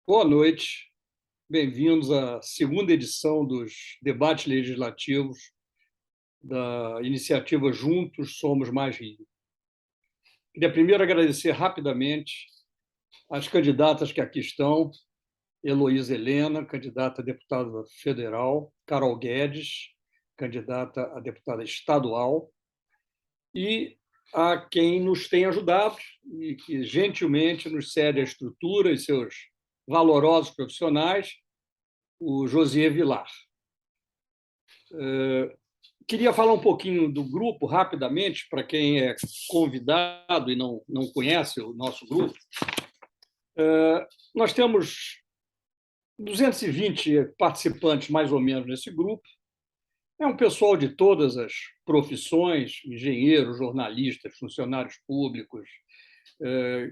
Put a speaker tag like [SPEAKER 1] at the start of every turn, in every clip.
[SPEAKER 1] Boa noite, bem-vindos à segunda edição dos debates legislativos da iniciativa Juntos Somos Mais Rio. Queria primeiro agradecer rapidamente as candidatas que aqui estão: Heloísa Helena, candidata a deputada federal; Carol Guedes, candidata a deputada estadual; e a quem nos tem ajudado e que gentilmente nos cede a estrutura e seus valorosos profissionais, o Josier Vilar. Queria falar um pouquinho do grupo, rapidamente, para quem é convidado e não conhece o nosso grupo. Nós temos 220 participantes, mais ou menos, nesse grupo. É um pessoal de todas as profissões: engenheiros, jornalistas, funcionários públicos.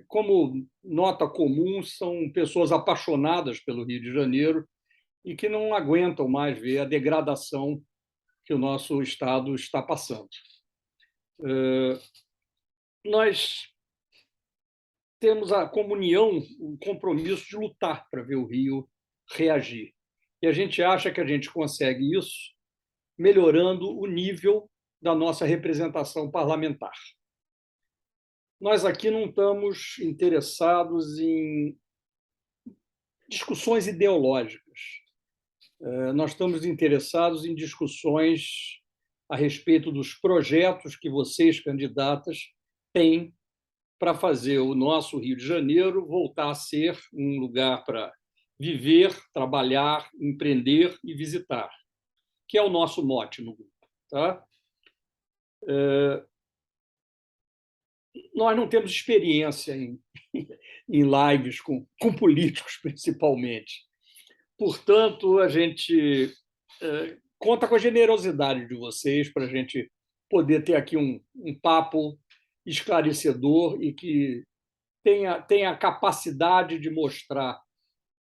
[SPEAKER 1] Como nota comum, são pessoas apaixonadas pelo Rio de Janeiro e que não aguentam mais ver a degradação que o nosso Estado está passando. Nós temos a comunhão, o compromisso de lutar para ver o Rio reagir. E a gente acha que a gente consegue isso melhorando o nível da nossa representação parlamentar. Nós aqui não estamos interessados em discussões ideológicas. Nós estamos interessados em discussões a respeito dos projetos que vocês, candidatas, têm para fazer o nosso Rio de Janeiro voltar a ser um lugar para viver, trabalhar, empreender e visitar, que é o nosso mote no grupo. Tá? Nós não temos experiência em lives com políticos, principalmente. Portanto, a gente conta com a generosidade de vocês para a gente poder ter aqui um papo esclarecedor e que tenha a capacidade de mostrar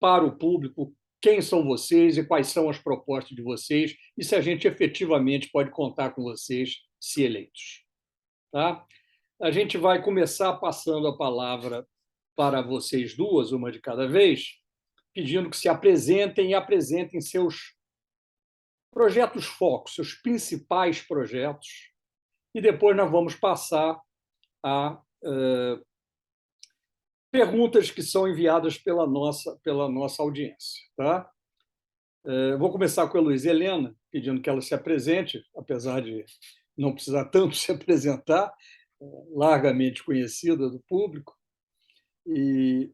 [SPEAKER 1] para o público quem são vocês e quais são as propostas de vocês e se a gente efetivamente pode contar com vocês se eleitos. Tá? A gente vai começar passando a palavra para vocês duas, uma de cada vez, pedindo que se apresentem e apresentem seus projetos focos, seus principais projetos, e depois nós vamos passar a perguntas que são enviadas pela nossa audiência. Tá? Vou começar com a Heloísa Helena, pedindo que ela se apresente, apesar de não precisar tanto se apresentar, largamente conhecida do público. E,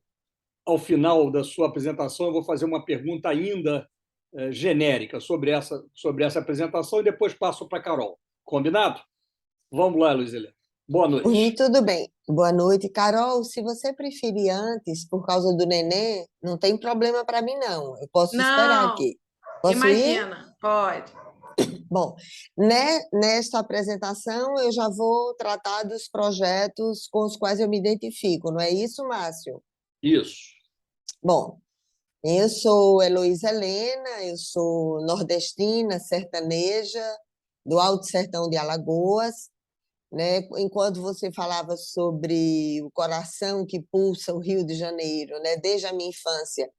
[SPEAKER 1] ao final da sua apresentação, eu vou fazer uma pergunta ainda genérica sobre essa apresentação e depois passo para a Carol. Combinado? Vamos lá, Heloísa Helena. Boa
[SPEAKER 2] Por mim,
[SPEAKER 1] noite.
[SPEAKER 2] tudo bem. Boa noite, Carol. Se você preferir antes, por causa do neném, não tem problema para mim, não. Eu posso esperar
[SPEAKER 3] Não,
[SPEAKER 2] aqui. Posso ir?
[SPEAKER 3] imagina, pode.
[SPEAKER 2] Bom, nesta apresentação eu já vou tratar dos projetos com os quais eu me identifico, não é isso, Márcio?
[SPEAKER 1] Isso.
[SPEAKER 2] Bom, eu sou Heloísa Helena, eu sou nordestina, sertaneja, do Alto Sertão de Alagoas. Né? Enquanto você falava sobre o coração que pulsa o Rio de Janeiro, né? Desde a minha infância,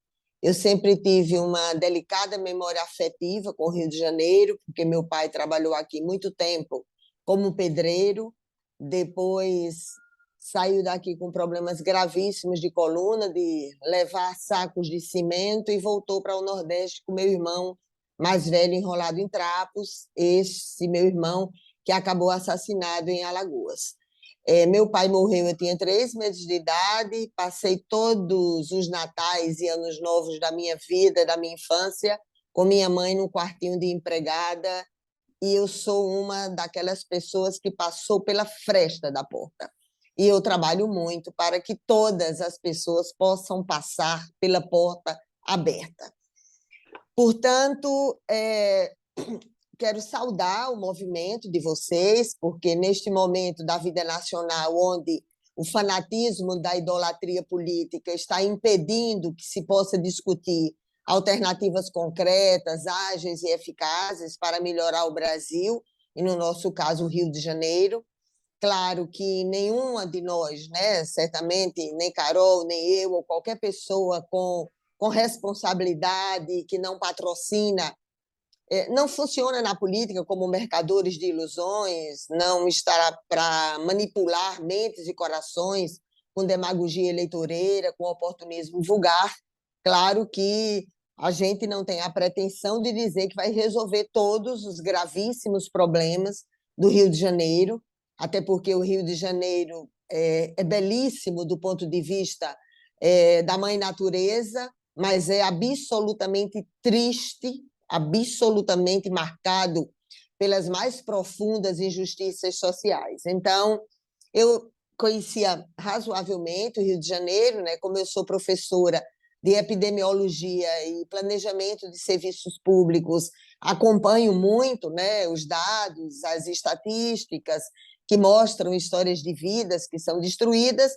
[SPEAKER 2] eu sempre tive uma delicada memória afetiva com o Rio de Janeiro, porque meu pai trabalhou aqui muito tempo como pedreiro, depois saiu daqui com problemas gravíssimos de coluna, de levar sacos de cimento, e voltou para o Nordeste com meu irmão mais velho enrolado em trapos, esse meu irmão que acabou assassinado em Alagoas. Meu pai morreu, eu tinha 3 meses de idade, passei todos os natais e anos novos da minha vida, da minha infância, com minha mãe num quartinho de empregada, e eu sou uma daquelas pessoas que passou pela fresta da porta. E eu trabalho muito para que todas as pessoas possam passar pela porta aberta. Portanto, quero saudar o movimento de vocês, porque neste momento da vida nacional, onde o fanatismo da idolatria política está impedindo que se possa discutir alternativas concretas, ágeis e eficazes para melhorar o Brasil, e no nosso caso o Rio de Janeiro. Claro que nenhuma de nós, né, certamente, nem Carol, nem eu, ou qualquer pessoa com com responsabilidade, que não patrocina, não funciona na política como mercadores de ilusões, não estará para manipular mentes e corações com demagogia eleitoreira, com oportunismo vulgar. Claro que a gente não tem a pretensão de dizer que vai resolver todos os gravíssimos problemas do Rio de Janeiro, até porque o Rio de Janeiro é belíssimo do ponto de vista da mãe natureza, mas é absolutamente triste, absolutamente marcado pelas mais profundas injustiças sociais. Então, eu conhecia razoavelmente o Rio de Janeiro, né? Como eu sou professora de epidemiologia e planejamento de serviços públicos, acompanho muito, né, os dados, as estatísticas que mostram histórias de vidas que são destruídas,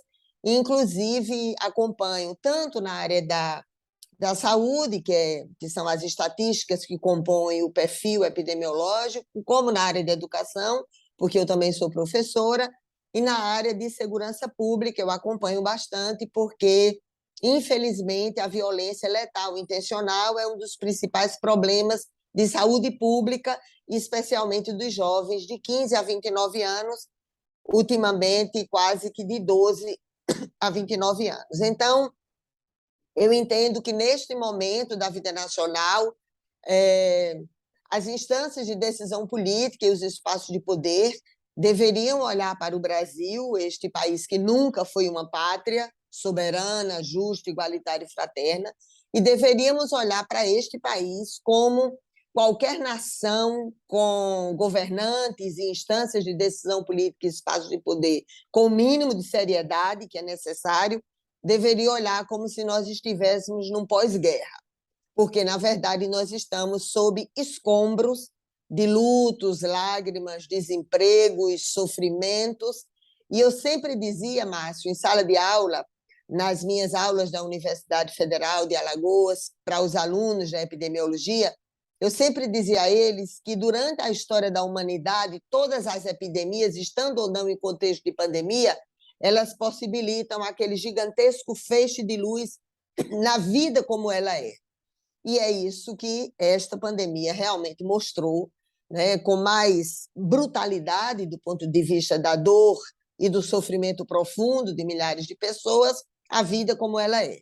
[SPEAKER 2] e, inclusive, acompanho tanto na área da saúde, que são as estatísticas que compõem o perfil epidemiológico, como na área da educação, porque eu também sou professora, e na área de segurança pública eu acompanho bastante, porque, infelizmente, a violência letal intencional é um dos principais problemas de saúde pública, especialmente dos jovens de 15 a 29 anos, ultimamente quase que de 12 a 29 anos. Então, eu entendo que, neste momento da vida nacional, as instâncias de decisão política e os espaços de poder deveriam olhar para o Brasil, este país que nunca foi uma pátria soberana, justa, igualitária e fraterna, e deveríamos olhar para este país como qualquer nação com governantes e instâncias de decisão política e espaços de poder com o mínimo de seriedade que é necessário, deveria olhar como se nós estivéssemos num pós-guerra, porque, na verdade, nós estamos sob escombros de lutos, lágrimas, desempregos, sofrimentos. E eu sempre dizia, Márcio, em sala de aula, nas minhas aulas da Universidade Federal de Alagoas, para os alunos da epidemiologia, eu sempre dizia a eles que, durante a história da humanidade, todas as epidemias, estando ou não em contexto de pandemia, elas possibilitam aquele gigantesco feixe de luz na vida como ela é. E é isso que esta pandemia realmente mostrou, né, com mais brutalidade do ponto de vista da dor e do sofrimento profundo de milhares de pessoas, a vida como ela é.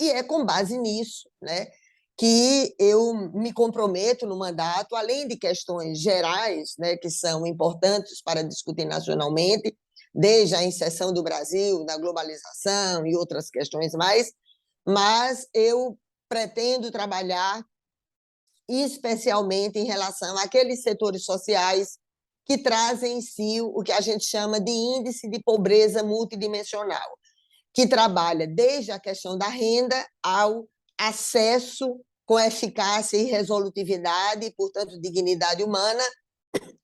[SPEAKER 2] E é com base nisso, né, que eu me comprometo no mandato, além de questões gerais, né, que são importantes para discutir nacionalmente, desde a inserção do Brasil na globalização e outras questões mais, mas eu pretendo trabalhar especialmente em relação àqueles setores sociais que trazem em si o que a gente chama de índice de pobreza multidimensional, que trabalha desde a questão da renda ao acesso com eficácia e resolutividade, e, portanto, dignidade humana,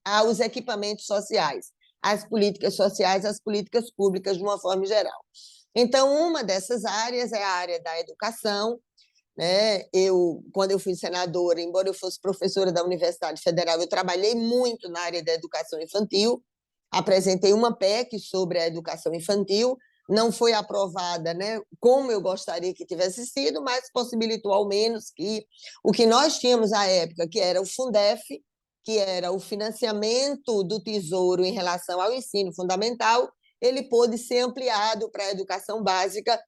[SPEAKER 2] aos equipamentos sociais, às políticas sociais, às políticas públicas de uma forma geral. Então, uma dessas áreas é a área da educação, né? Quando eu fui senadora, embora eu fosse professora da Universidade Federal, eu trabalhei muito na área da educação infantil, apresentei uma PEC sobre a educação infantil, não foi aprovada, né, como eu gostaria que tivesse sido, mas possibilitou ao menos que o que nós tínhamos à época, que era o Fundef, que era o financiamento do Tesouro em relação ao ensino fundamental, ele pôde ser ampliado para a educação básica,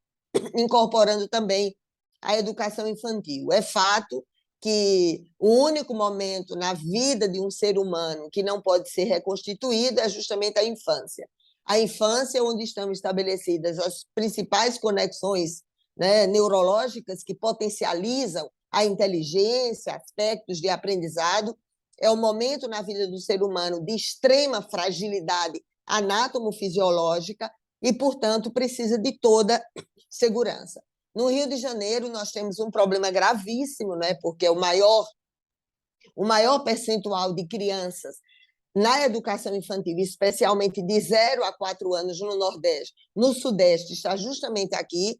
[SPEAKER 2] incorporando também a educação infantil. É fato que o único momento na vida de um ser humano que não pode ser reconstituído é justamente a infância. A infância é onde estão estabelecidas as principais conexões, né, neurológicas que potencializam a inteligência, aspectos de aprendizado. É o momento na vida do ser humano de extrema fragilidade anátomo-fisiológica e, portanto, precisa de toda segurança. No Rio de Janeiro, nós temos um problema gravíssimo, né? Porque o maior percentual de crianças na educação infantil, especialmente de 0 a 4 anos no Nordeste, no Sudeste, está justamente aqui,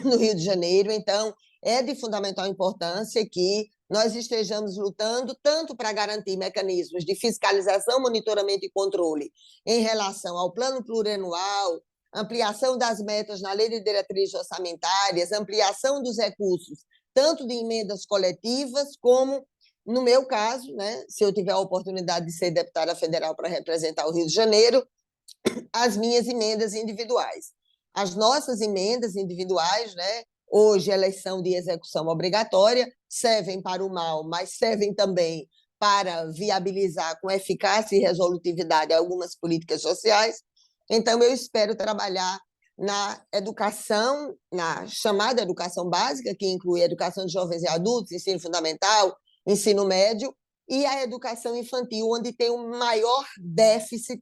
[SPEAKER 2] no Rio de Janeiro. Então, é de fundamental importância que nós estejamos lutando tanto para garantir mecanismos de fiscalização, monitoramento e controle em relação ao plano plurianual, ampliação das metas na lei de diretrizes orçamentárias, ampliação dos recursos, tanto de emendas coletivas como, no meu caso, né, se eu tiver a oportunidade de ser deputada federal para representar o Rio de Janeiro, as minhas emendas individuais. As nossas emendas individuais, né, hoje elas são de execução obrigatória, servem para o mal, mas servem também para viabilizar com eficácia e resolutividade algumas políticas sociais. Então, eu espero trabalhar na educação, na chamada educação básica, que inclui a educação de jovens e adultos, ensino fundamental, ensino médio, e a educação infantil, onde tem um maior déficit,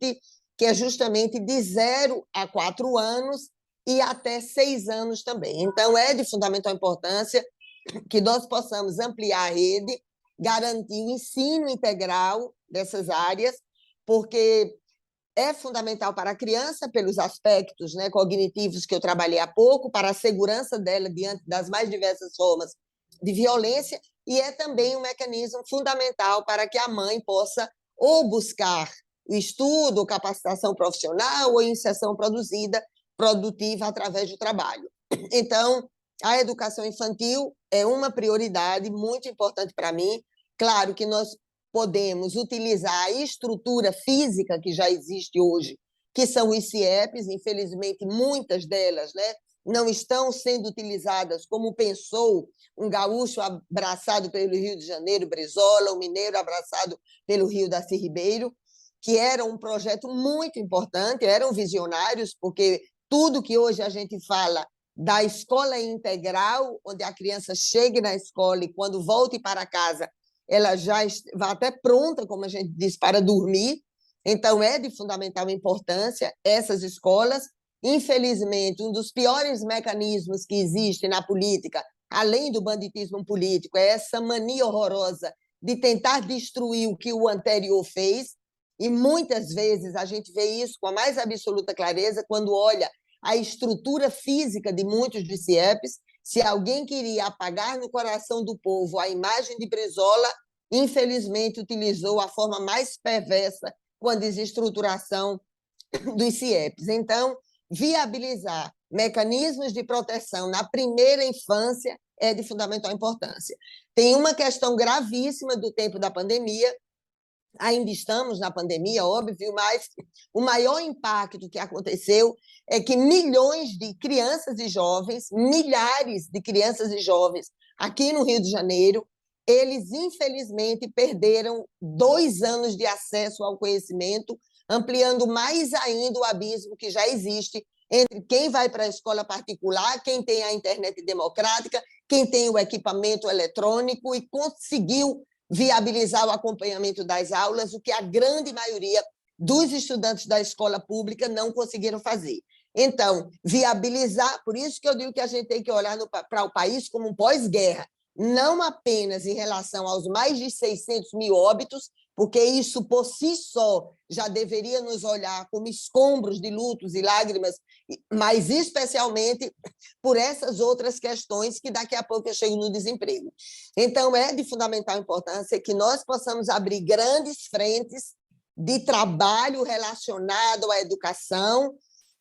[SPEAKER 2] que é justamente de 0 a 4 anos e até 6 anos também. Então, é de fundamental importância que nós possamos ampliar a rede, garantir o ensino integral dessas áreas, porque é fundamental para a criança, pelos aspectos, né, cognitivos que eu trabalhei há pouco, para a segurança dela diante das mais diversas formas de violência, e é também um mecanismo fundamental para que a mãe possa ou buscar o estudo, capacitação profissional ou inserção produtiva através do trabalho. Então, a educação infantil é uma prioridade muito importante para mim. Claro que nós podemos utilizar a estrutura física que já existe hoje, que são os CIEPs, infelizmente, muitas delas, né, não estão sendo utilizadas como pensou um gaúcho abraçado pelo Rio de Janeiro, Brizola, um mineiro abraçado pelo Rio Darcy Ribeiro, que era um projeto muito importante, eram visionários, porque tudo que hoje a gente fala da escola integral, onde a criança chegue na escola e, quando volte para casa, ela já vai até pronta, como a gente diz, para dormir. Então, é de fundamental importância essas escolas. Infelizmente, um dos piores mecanismos que existe na política, além do banditismo político, é essa mania horrorosa de tentar destruir o que o anterior fez, e muitas vezes a gente vê isso com a mais absoluta clareza quando olha a estrutura física de muitos dos CIEPs. Se alguém queria apagar no coração do povo a imagem de Brizola, infelizmente utilizou a forma mais perversa com a desestruturação dos CIEPs. Então, viabilizar mecanismos de proteção na primeira infância é de fundamental importância. Tem uma questão gravíssima do tempo da pandemia, ainda estamos na pandemia, óbvio, mas o maior impacto que aconteceu é que milhões de crianças e jovens, milhares de crianças e jovens aqui no Rio de Janeiro, eles, infelizmente, perderam 2 anos de acesso ao conhecimento, ampliando mais ainda o abismo que já existe entre quem vai para a escola particular, quem tem a internet democrática, quem tem o equipamento eletrônico e conseguiu viabilizar o acompanhamento das aulas, o que a grande maioria dos estudantes da escola pública não conseguiram fazer. Então, viabilizar, por isso que eu digo que a gente tem que olhar para o país como um pós-guerra, não apenas em relação aos mais de 600 mil óbitos, porque isso por si só já deveria nos olhar como escombros de lutos e lágrimas, mas especialmente por essas outras questões que daqui a pouco eu chego no desemprego. Então, é de fundamental importância que nós possamos abrir grandes frentes de trabalho relacionado à educação,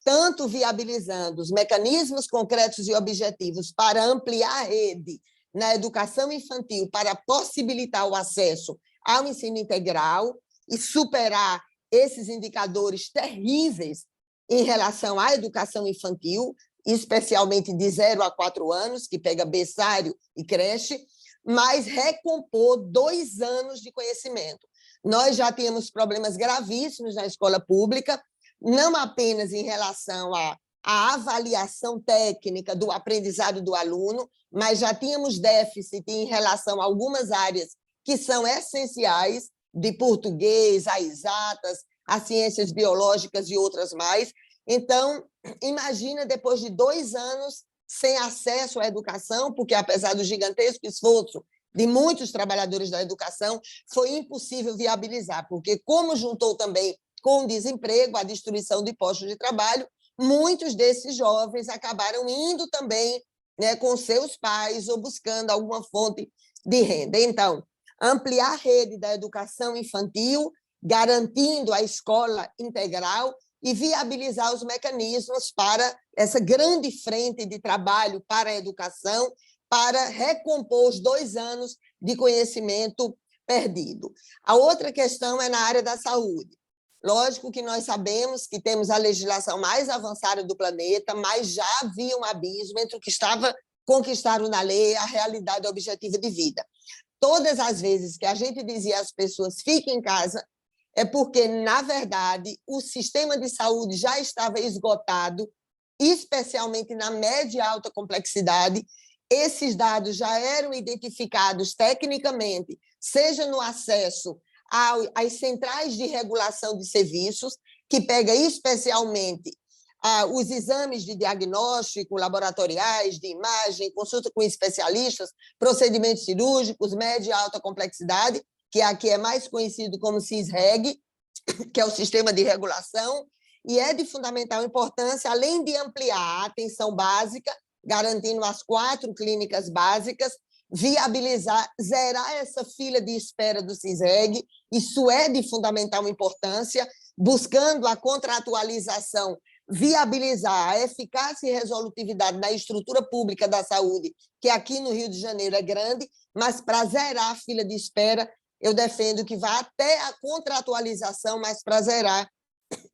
[SPEAKER 2] tanto viabilizando os mecanismos concretos e objetivos para ampliar a rede na educação infantil, para possibilitar o acesso ao ensino integral e superar esses indicadores terríveis em relação à educação infantil, especialmente de 0 a 4 anos, que pega berçário e creche, mas recompor 2 anos de conhecimento. Nós já temos problemas gravíssimos na escola pública, não apenas em relação à avaliação técnica do aprendizado do aluno, mas já tínhamos déficit em relação a algumas áreas que são essenciais, de português, a exatas, as ciências biológicas e outras mais. Então, imagina depois de 2 anos sem acesso à educação, porque, apesar do gigantesco esforço de muitos trabalhadores da educação, foi impossível viabilizar, porque, como juntou também com o desemprego, a destruição de postos de trabalho, muitos desses jovens acabaram indo também, né, com seus pais ou buscando alguma fonte de renda. Então, ampliar a rede da educação infantil, garantindo a escola integral, e viabilizar os mecanismos para essa grande frente de trabalho para a educação, para recompor os 2 anos de conhecimento perdido. A outra questão é na área da saúde. Lógico que nós sabemos que temos a legislação mais avançada do planeta, mas já havia um abismo entre o que estava conquistado na lei e a realidade objetiva de vida. Todas as vezes que a gente dizia às pessoas fiquem em casa, é porque, na verdade, o sistema de saúde já estava esgotado, especialmente na média e alta complexidade. Esses dados já eram identificados tecnicamente, seja no acesso às centrais de regulação de serviços, que pega especialmente os exames de diagnóstico, laboratoriais, de imagem, consulta com especialistas, procedimentos cirúrgicos, média e alta complexidade, que aqui é mais conhecido como CISREG, que é o sistema de regulação, e é de fundamental importância, além de ampliar a atenção básica, garantindo as 4 clínicas básicas, viabilizar, zerar essa fila de espera do CISREG, isso é de fundamental importância, buscando a contratualização, viabilizar a eficácia e resolutividade da estrutura pública da saúde, que aqui no Rio de Janeiro é grande, mas para zerar a fila de espera, eu defendo que vá até a contratualização, mas para zerar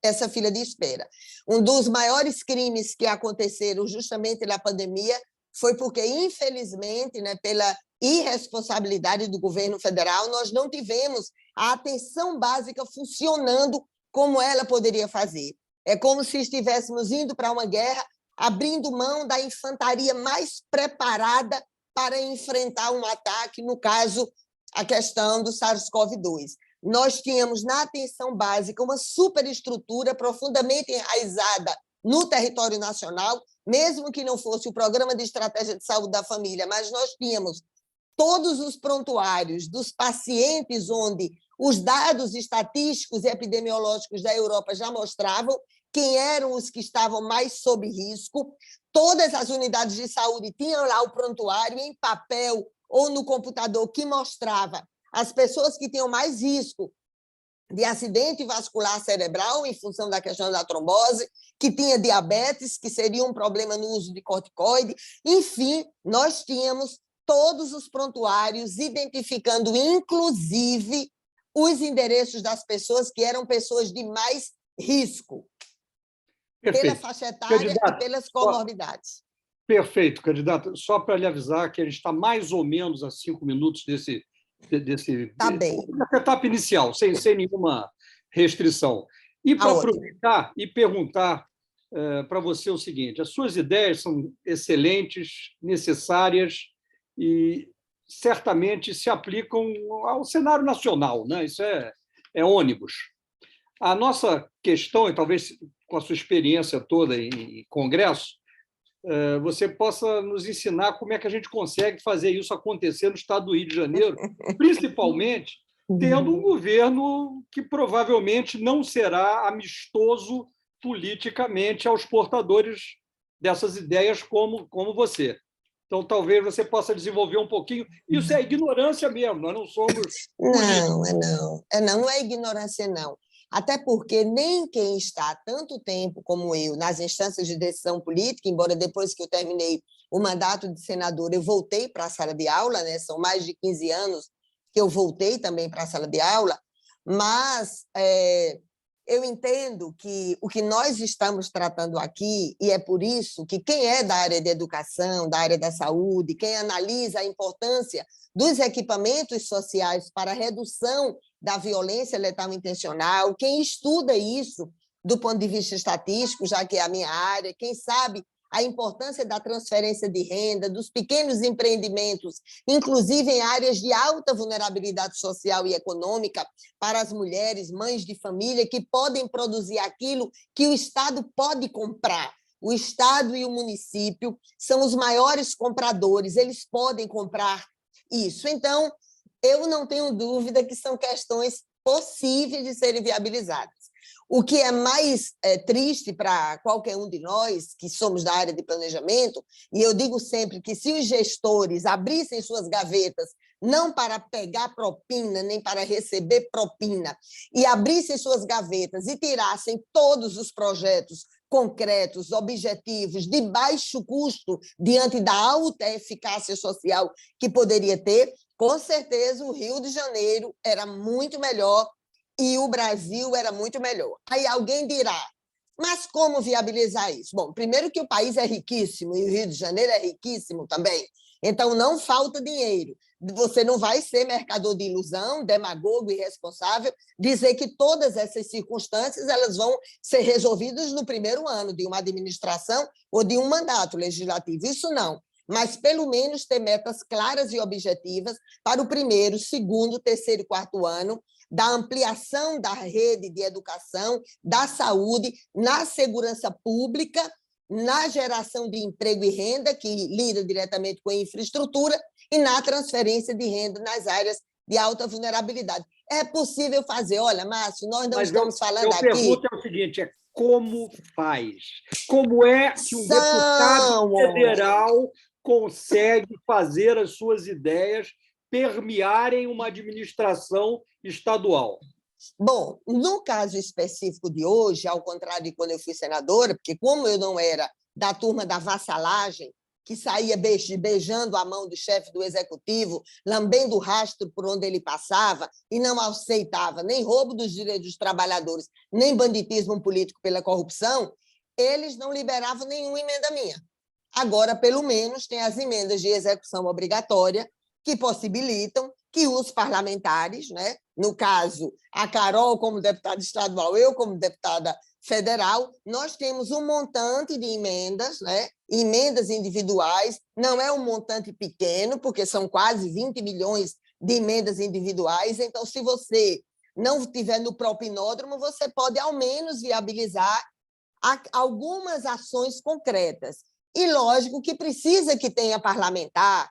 [SPEAKER 2] essa fila de espera. Um dos maiores crimes que aconteceram justamente na pandemia foi porque, infelizmente, né, pela irresponsabilidade do governo federal, nós não tivemos a atenção básica funcionando como ela poderia fazer. É como se estivéssemos indo para uma guerra, abrindo mão da infantaria mais preparada para enfrentar um ataque, no caso, a questão do SARS-CoV-2. Nós tínhamos na atenção básica uma superestrutura profundamente enraizada no território nacional, mesmo que não fosse o Programa de Estratégia de Saúde da Família, mas nós tínhamos todos os prontuários dos pacientes onde os dados estatísticos e epidemiológicos da Europa já mostravam quem eram os que estavam mais sob risco. Todas as unidades de saúde tinham lá o prontuário em papel ou no computador que mostrava as pessoas que tinham mais risco de acidente vascular cerebral em função da questão da trombose, que tinha diabetes, que seria um problema no uso de corticoide. Enfim, nós tínhamos todos os prontuários identificando, inclusive, os endereços das pessoas que eram pessoas de mais risco, pela faixa etária e pelas comorbidades.
[SPEAKER 1] Perfeito, candidato. Só para lhe avisar que a gente está mais ou menos a 5 minutos dessa etapa inicial, sem nenhuma restrição. E para aproveitar e perguntar para você o seguinte: as suas ideias são excelentes, necessárias e certamente se aplicam ao cenário nacional, né? Isso é ônibus. A nossa questão, e talvez com a sua experiência toda em congresso, você possa nos ensinar como é que a gente consegue fazer isso acontecer no estado do Rio de Janeiro, principalmente tendo um governo que provavelmente não será amistoso politicamente aos portadores dessas ideias como você. Então, talvez você possa desenvolver um pouquinho. Isso é ignorância mesmo, nós não somos políticos.
[SPEAKER 2] Não é ignorância, não. Até porque nem quem está há tanto tempo como eu nas instâncias de decisão política, embora depois que eu terminei o mandato de senadora, eu voltei para a sala de aula, né? São mais de 15 anos que eu voltei também para a sala de aula, mas eu entendo que o que nós estamos tratando aqui, e é por isso que quem é da área de educação, da área da saúde, quem analisa a importância dos equipamentos sociais para a redução da violência letal intencional, quem estuda isso do ponto de vista estatístico, já que é a minha área, quem sabe a importância da transferência de renda, dos pequenos empreendimentos, inclusive em áreas de alta vulnerabilidade social e econômica, para as mulheres, mães de família, que podem produzir aquilo que o Estado pode comprar. O Estado e o município são os maiores compradores, eles podem comprar isso. Então, eu não tenho dúvida que são questões possíveis de serem viabilizadas. O que é mais triste para qualquer um de nós, que somos da área de planejamento, e eu digo sempre que se os gestores abrissem suas gavetas não para pegar propina, nem para receber propina, e abrissem suas gavetas e tirassem todos os projetos concretos, objetivos, de baixo custo, diante da alta eficácia social que poderia ter, com certeza o Rio de Janeiro era muito melhor e o Brasil era muito melhor. Aí alguém dirá, mas como viabilizar isso? Bom, primeiro que o país é riquíssimo e o Rio de Janeiro é riquíssimo também, então não falta dinheiro. Você não vai ser mercador de ilusão, demagogo e irresponsável, dizer que todas essas circunstâncias elas vão ser resolvidas no primeiro ano de uma administração ou de um mandato legislativo. Isso não. Mas, pelo menos, ter metas claras e objetivas para o primeiro, segundo, terceiro e quarto ano, da ampliação da rede de educação, da saúde, na segurança pública, na geração de emprego e renda, que lida diretamente com a infraestrutura, e na transferência de renda nas áreas de alta vulnerabilidade. É possível fazer. Olha, Márcio, nós não estamos falando aqui...
[SPEAKER 1] A pergunta é o seguinte, como faz? Como é que um deputado federal consegue fazer as suas ideias permearem uma administração estadual?
[SPEAKER 2] Bom, no caso específico de hoje, ao contrário de quando eu fui senadora, porque como eu não era da turma da vassalagem, que saía beijando a mão do chefe do executivo, lambendo o rastro por onde ele passava e não aceitava nem roubo dos direitos dos trabalhadores, nem banditismo político pela corrupção, eles não liberavam nenhuma emenda minha. Agora, pelo menos, tem as emendas de execução obrigatória que possibilitam que os parlamentares, né, no caso, a Carol como deputada estadual, eu como deputada federal, nós temos um montante de emendas, né, emendas individuais, não é um montante pequeno, porque são quase 20 milhões de emendas individuais, então, se você não tiver no propinódromo, você pode, ao menos, viabilizar algumas ações concretas. E, lógico, que precisa que tenha parlamentar,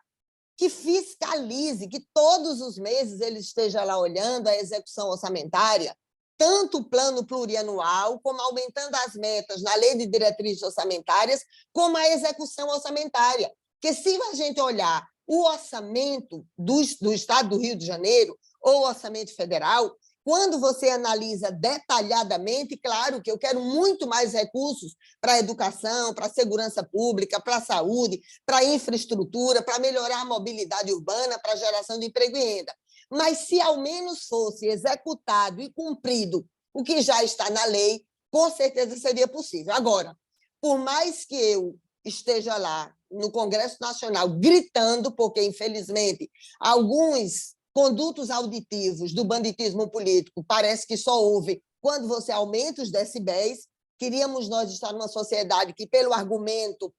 [SPEAKER 2] que fiscalize, que todos os meses ele esteja lá olhando a execução orçamentária, tanto o plano plurianual, como aumentando as metas na lei de diretrizes orçamentárias, como a execução orçamentária. Porque se a gente olhar o orçamento do Estado do Rio de Janeiro, ou o orçamento federal, quando você analisa detalhadamente, claro que eu quero muito mais recursos para a educação, para a segurança pública, para a saúde, para a infraestrutura, para melhorar a mobilidade urbana, para a geração de emprego e renda. Mas se ao menos fosse executado e cumprido o que já está na lei, com certeza seria possível. Agora, por mais que eu esteja lá no Congresso Nacional gritando, porque, infelizmente, alguns condutos auditivos do banditismo político parece que só houve quando você aumenta os decibéis. Queríamos nós estar numa sociedade que, pelo argumento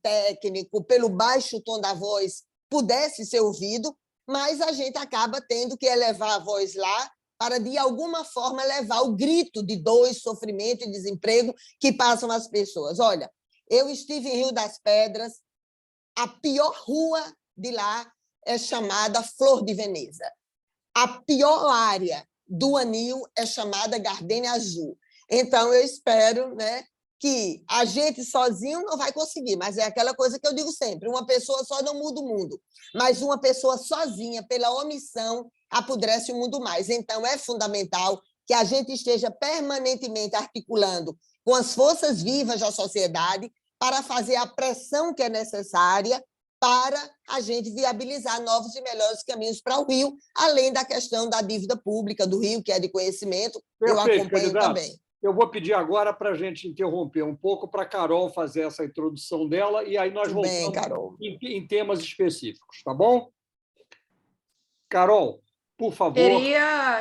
[SPEAKER 2] técnico, pelo baixo tom da voz, pudesse ser ouvido, mas a gente acaba tendo que elevar a voz lá para, de alguma forma, levar o grito de dor, sofrimento e desemprego que passam as pessoas. Olha, eu estive em Rio das Pedras, a pior rua de lá é chamada Flor de Veneza. A pior área do anil é chamada Gardênia Azul. Então, eu espero, né, que a gente sozinho não vai conseguir, mas é aquela coisa que eu digo sempre, uma pessoa só não muda o mundo, mas uma pessoa sozinha, pela omissão, apodrece o mundo mais. Então, é fundamental que a gente esteja permanentemente articulando com as forças vivas da sociedade para fazer a pressão que é necessária para a gente viabilizar novos e melhores caminhos para o Rio, além da questão da dívida pública do Rio, que é de conhecimento, eu acompanho
[SPEAKER 1] candidato.
[SPEAKER 2] Também.
[SPEAKER 1] Eu vou pedir agora para a gente interromper um pouco para a Carol fazer essa introdução dela e aí nós voltamos em temas específicos, tá bom? Carol, por favor.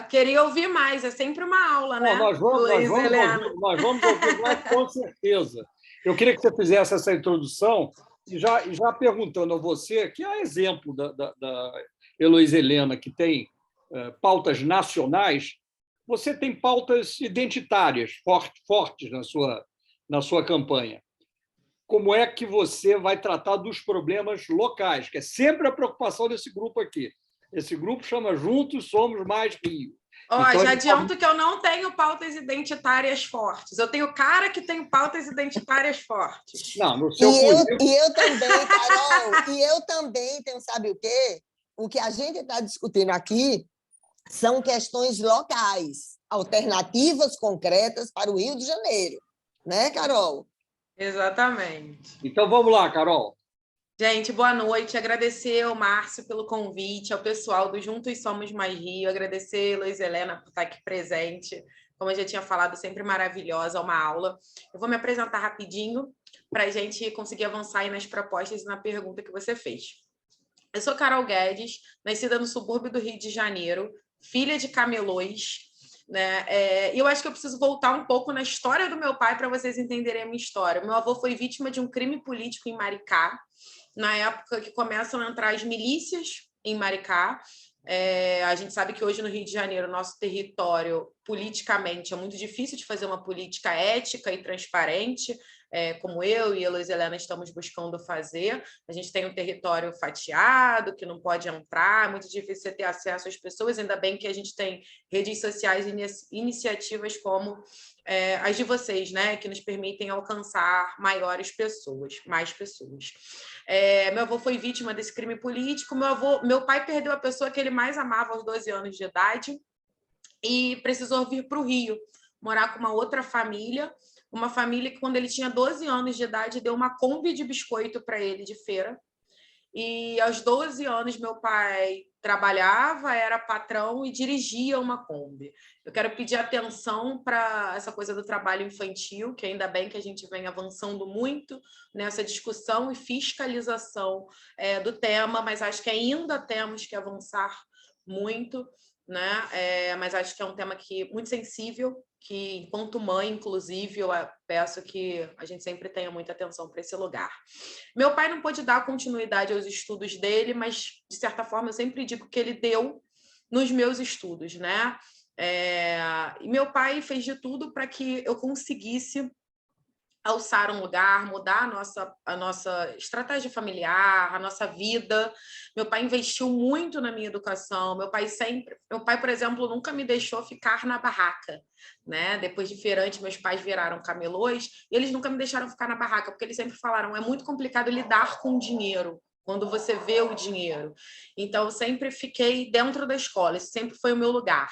[SPEAKER 3] Queria ouvir mais, é sempre uma aula, né?
[SPEAKER 1] Nós vamos ouvir mais, com certeza. Eu queria que você fizesse essa introdução e já perguntando a você, que é exemplo da Heloísa Helena, que tem pautas nacionais, você tem pautas identitárias fortes na sua campanha. Como é que você vai tratar dos problemas locais, que é sempre a preocupação desse grupo aqui? Esse grupo chama Juntos Somos Mais Rio.
[SPEAKER 3] Então, já adianto que eu não tenho pautas identitárias fortes. Eu tenho cara que tem pautas identitárias fortes.
[SPEAKER 1] Não, no seu
[SPEAKER 2] e eu também, Carol, e eu também tenho, sabe o quê? O que a gente está discutindo aqui são questões locais, alternativas concretas para o Rio de Janeiro. Né, Carol?
[SPEAKER 3] Exatamente.
[SPEAKER 1] Então, vamos lá, Carol.
[SPEAKER 3] Gente, boa noite. Agradecer ao Márcio pelo convite, ao pessoal do Juntos Somos Mais Rio, agradecer a Luiz Helena por estar aqui presente. Como eu já tinha falado, sempre maravilhosa, uma aula. Eu vou me apresentar rapidinho para a gente conseguir avançar aí nas propostas e na pergunta que você fez. Eu sou Carol Guedes, nascida no subúrbio do Rio de Janeiro, filha de camelôs, né? E eu acho que eu preciso voltar um pouco na história do meu pai para vocês entenderem a minha história. Meu avô foi vítima de um crime político em Maricá, na época que começam a entrar as milícias em Maricá. A gente sabe que hoje no Rio de Janeiro, nosso território, politicamente, é muito difícil de fazer uma política ética e transparente, como eu e a Luiz Helena estamos buscando fazer. A gente tem um território fatiado, que não pode entrar, é muito difícil você ter acesso às pessoas, ainda bem que a gente tem redes sociais e iniciativas como as de vocês, né, que nos permitem alcançar mais pessoas. Meu avô foi vítima desse crime político. Meu pai perdeu a pessoa que ele mais amava aos 12 anos de idade e precisou vir para o Rio, morar com uma outra família, uma família que, quando ele tinha 12 anos de idade, deu uma Kombi de biscoito para ele de feira. E aos 12 anos, meu pai trabalhava, era patrão e dirigia uma Kombi. Eu quero pedir atenção para essa coisa do trabalho infantil, que ainda bem que a gente vem avançando muito nessa discussão e fiscalização do tema, mas acho que ainda temos que avançar muito, né? Mas acho que é um tema muito sensível, que, enquanto mãe, inclusive, eu peço que a gente sempre tenha muita atenção para esse lugar. Meu pai não pôde dar continuidade aos estudos dele, mas, de certa forma, eu sempre digo que ele deu nos meus estudos, né? E meu pai fez de tudo para que eu conseguisse alçar um lugar, mudar a nossa estratégia familiar, a nossa vida. Meu pai investiu muito na minha educação. Meu pai, por exemplo, nunca me deixou ficar na barraca, né? Depois de feirante, meus pais viraram camelôs e eles nunca me deixaram ficar na barraca, porque eles sempre falaram: é muito complicado lidar com dinheiro quando você vê o dinheiro. Então, eu sempre fiquei dentro da escola, esse sempre foi o meu lugar.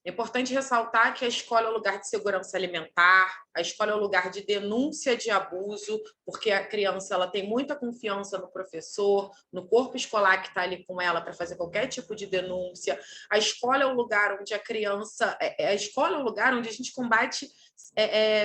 [SPEAKER 3] É importante ressaltar que a escola é um lugar de segurança alimentar, a escola é um lugar de denúncia de abuso, porque a criança ela tem muita confiança no professor, no corpo escolar que está ali com ela para fazer qualquer tipo de denúncia. A escola é um lugar onde a escola é um lugar onde a gente combate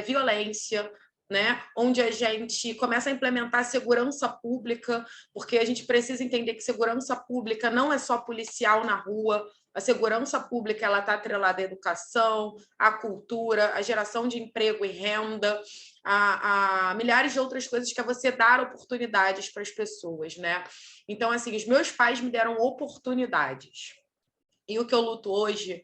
[SPEAKER 3] violência, né? Onde a gente começa a implementar segurança pública, porque a gente precisa entender que segurança pública não é só policial na rua. A segurança pública ela está atrelada à educação, à cultura, à geração de emprego e renda, a milhares de outras coisas, que é você dar oportunidades para as pessoas, né? Então, assim, os meus pais me deram oportunidades. E o que eu luto hoje,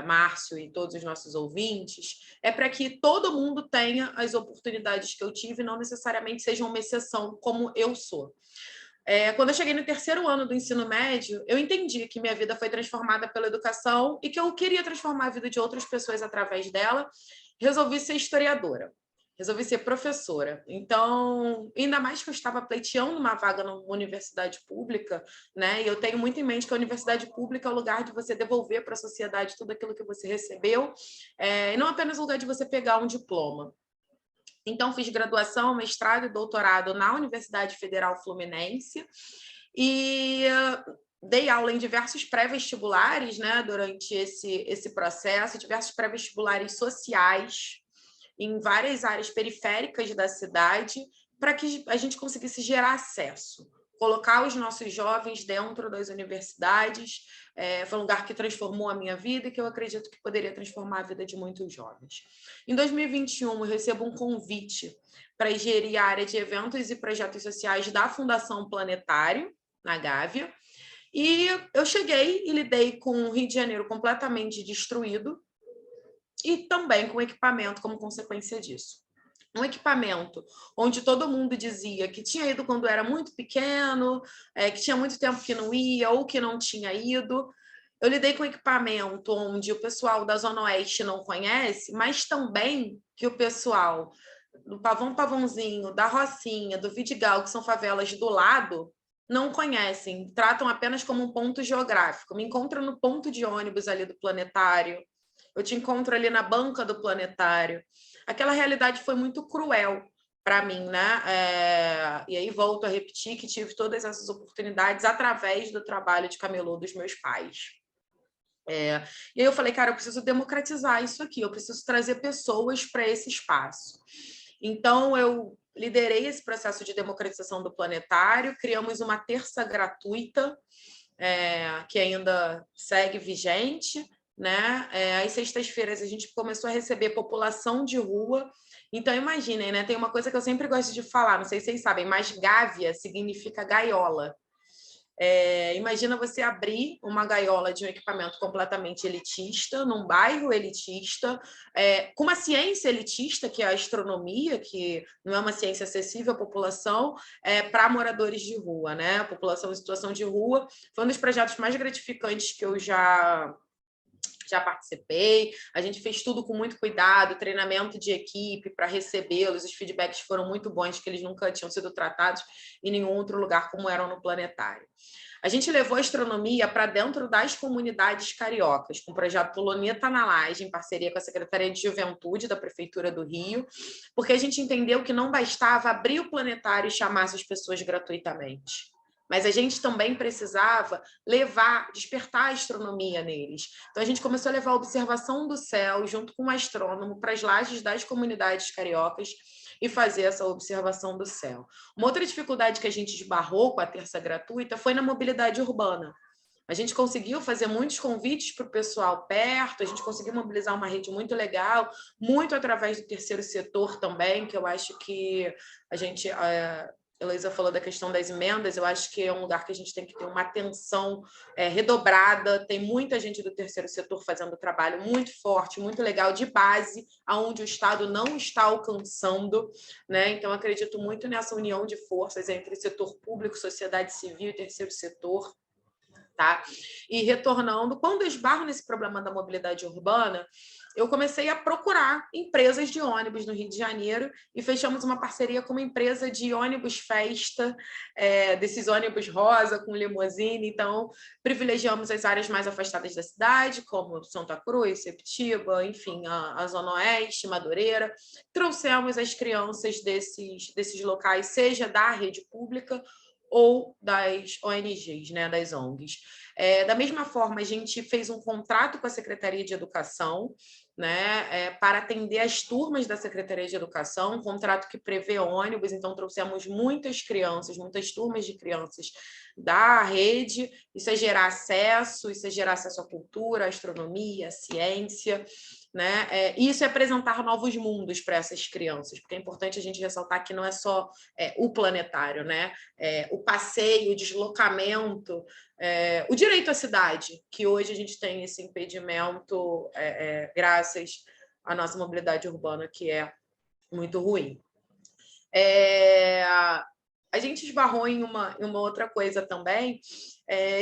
[SPEAKER 3] Márcio e todos os nossos ouvintes, é para que todo mundo tenha as oportunidades que eu tive, não necessariamente seja uma exceção, como eu sou. Quando eu cheguei no terceiro ano do ensino médio, eu entendi que minha vida foi transformada pela educação e que eu queria transformar a vida de outras pessoas através dela. Resolvi ser historiadora, resolvi ser professora. Então, ainda mais que eu estava pleiteando uma vaga numa universidade pública, né? E eu tenho muito em mente que a universidade pública é o lugar de você devolver para a sociedade tudo aquilo que você recebeu, e não apenas o lugar de você pegar um diploma. Então, fiz graduação, mestrado e doutorado na Universidade Federal Fluminense e dei aula em diversos pré-vestibulares, né, durante esse processo, diversos pré-vestibulares sociais em várias áreas periféricas da cidade, para que a gente conseguisse gerar acesso, colocar os nossos jovens dentro das universidades. Foi um lugar que transformou a minha vida e que eu acredito que poderia transformar a vida de muitos jovens. Em 2021, eu recebo um convite para gerir a área de eventos e projetos sociais da Fundação Planetário, na Gávea, e eu cheguei e lidei com o Rio de Janeiro completamente destruído e também com equipamento como consequência disso. Um equipamento onde todo mundo dizia que tinha ido quando era muito pequeno, que tinha muito tempo que não ia ou que não tinha ido. Eu lidei com equipamento onde o pessoal da Zona Oeste não conhece, mas também que o pessoal do Pavãozinho, da Rocinha, do Vidigal, que são favelas do lado, não conhecem, tratam apenas como um ponto geográfico. Me encontram no ponto de ônibus ali do Planetário, eu te encontro ali na banca do Planetário. Aquela realidade foi muito cruel para mim, né? E aí volto a repetir que tive todas essas oportunidades através do trabalho de camelô dos meus pais. E aí eu falei, cara, eu preciso democratizar isso aqui, eu preciso trazer pessoas para esse espaço. Então, eu liderei esse processo de democratização do Planetário, criamos uma terça gratuita, que ainda segue vigente, né? Às sextas-feiras a gente começou a receber população de rua. Então, imaginem, né? Tem uma coisa que eu sempre gosto de falar, não sei se vocês sabem, mas gávea significa gaiola. Imagina você abrir uma gaiola de um equipamento completamente elitista, num bairro elitista, com uma ciência elitista, que é a astronomia, que não é uma ciência acessível à população, para moradores de rua, né? A população em situação de rua. Foi um dos projetos mais gratificantes que eu já participei. A gente fez tudo com muito cuidado, treinamento de equipe para recebê-los. Os feedbacks foram muito bons, que eles nunca tinham sido tratados em nenhum outro lugar como eram no Planetário. A gente levou a astronomia para dentro das comunidades cariocas, com o projeto Luneta na Laje, em parceria com a Secretaria de Juventude da Prefeitura do Rio, porque a gente entendeu que não bastava abrir o Planetário e chamar essas pessoas gratuitamente. Mas a gente também precisava despertar a astronomia neles. Então, a gente começou a levar a observação do céu, junto com um astrônomo, para as lajes das comunidades cariocas e fazer essa observação do céu. Uma outra dificuldade que a gente esbarrou com a terça gratuita foi na mobilidade urbana. A gente conseguiu fazer muitos convites para o pessoal perto, a gente conseguiu mobilizar uma rede muito legal, muito através do terceiro setor também, que eu acho que a gente... Heloísa falou da questão das emendas, eu acho que é um lugar que a gente tem que ter uma atenção redobrada. Tem muita gente do terceiro setor fazendo trabalho muito forte, muito legal, de base, aonde o Estado não está alcançando, né? Então, acredito muito nessa união de forças entre setor público, sociedade civil e terceiro setor. Tá? E retornando, quando eu esbarro nesse problema da mobilidade urbana, eu comecei a procurar empresas de ônibus no Rio de Janeiro e fechamos uma parceria com uma empresa de ônibus festa, desses ônibus rosa com limousine. Então, privilegiamos as áreas mais afastadas da cidade, como Santa Cruz, Septiba, enfim, a Zona Oeste, Madureira. Trouxemos as crianças desses locais, seja da rede pública ou das ONGs, né, das ONGs. Da mesma forma, a gente fez um contrato com a Secretaria de Educação, né, para atender as turmas da Secretaria de Educação, um contrato que prevê ônibus, então trouxemos muitas crianças, muitas turmas de crianças da rede. Isso é gerar acesso à cultura, à astronomia, à ciência, né? Isso é apresentar novos mundos para essas crianças, porque é importante a gente ressaltar que não é só o planetário, né? O passeio, o deslocamento, o direito à cidade, que hoje a gente tem esse impedimento graças à nossa mobilidade urbana, que é muito ruim. A gente esbarrou em uma outra coisa também,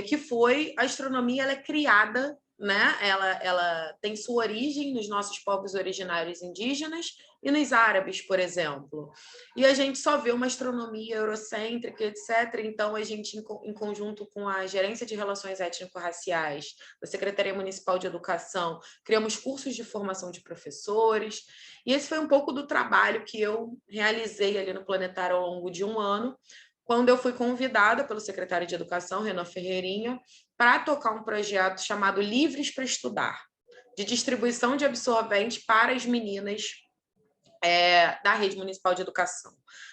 [SPEAKER 3] que foi a astronomia. Ela é criada, né? Ela tem sua origem nos nossos povos originários indígenas e nos árabes, por exemplo. E a gente só vê uma astronomia eurocêntrica, etc. Então, a gente, em conjunto com a Gerência de Relações Étnico-Raciais, da Secretaria Municipal de Educação, criamos cursos de formação de professores. E esse foi um pouco do trabalho que eu realizei ali no Planetário ao longo de um ano, quando eu fui convidada pelo secretário de Educação, Renan Ferreirinha, para tocar um projeto chamado Livres para Estudar, de distribuição de absorvente para as meninas da Rede Municipal de Educação.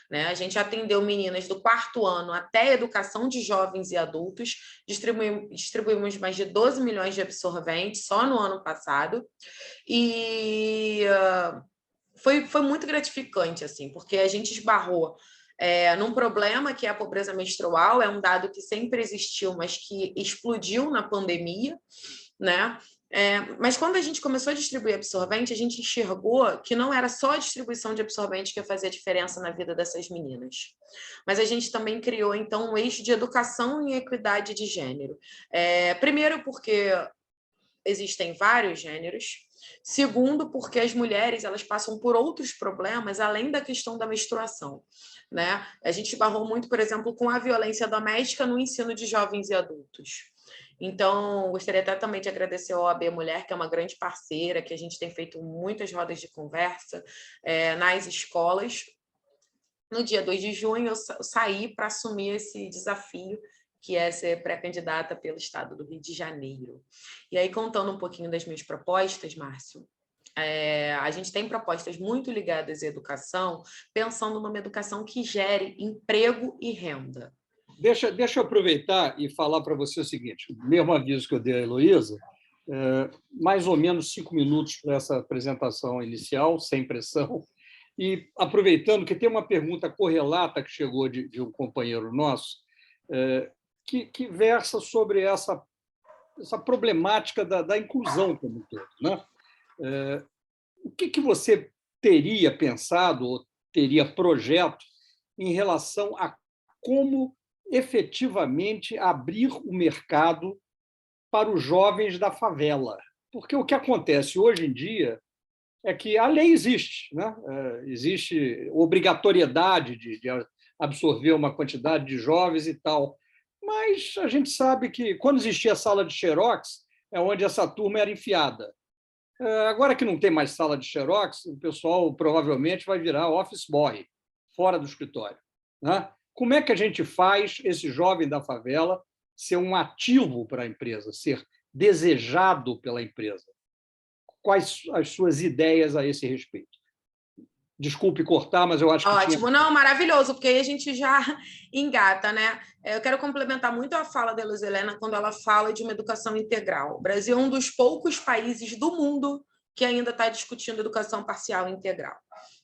[SPEAKER 3] Né? A gente atendeu meninas do 4º ano até a educação de jovens e adultos, distribuímos mais de 12 milhões de absorventes só no ano passado, e foi muito gratificante, assim, porque a gente esbarrou num problema que é a pobreza menstrual. É um dado que sempre existiu, mas que explodiu na pandemia, né? Mas quando a gente começou a distribuir absorvente, a gente enxergou que não era só a distribuição de absorvente que ia fazer a diferença na vida dessas meninas, mas a gente também criou, então, um eixo de educação e equidade de gênero. Primeiro porque existem vários gêneros, Segundo, porque as mulheres elas passam por outros problemas além da questão da menstruação, né? A gente esbarrou muito, por exemplo, com a violência doméstica no ensino de jovens e adultos. Então, gostaria até também de agradecer ao OAB Mulher, que é uma grande parceira, que a gente tem feito muitas rodas de conversa nas escolas. No dia 2 de junho, eu saí para assumir esse desafio, que é ser pré-candidata pelo estado do Rio de Janeiro. E aí, contando um pouquinho das minhas propostas, Márcio, a gente tem propostas muito ligadas à educação, pensando numa educação que gere emprego e renda.
[SPEAKER 1] Deixa eu aproveitar e falar para você o seguinte, o mesmo aviso que eu dei à Heloísa, mais ou menos 5 minutos para essa apresentação inicial, sem pressão, e aproveitando que tem uma pergunta correlata que chegou de um companheiro nosso, que versa sobre essa problemática da inclusão como um todo, né? O que você teria pensado ou teria projeto em relação a como efetivamente abrir o mercado para os jovens da favela? Porque o que acontece hoje em dia é que a lei existe, né? Existe obrigatoriedade de absorver uma quantidade de jovens e tal, mas a gente sabe que, quando existia a sala de xerox, é onde essa turma era enfiada. Agora que não tem mais sala de xerox, o pessoal provavelmente vai virar office boy, fora do escritório, né? Como é que a gente faz esse jovem da favela ser um ativo para a empresa, ser desejado pela empresa? Quais as suas ideias a esse respeito? Desculpe cortar, mas eu acho que
[SPEAKER 3] Ótimo, não, maravilhoso, porque aí a gente já engata, né? Eu quero complementar muito a fala da Heloísa Helena quando ela fala de uma educação integral. O Brasil é um dos poucos países do mundo que ainda está discutindo educação parcial e integral,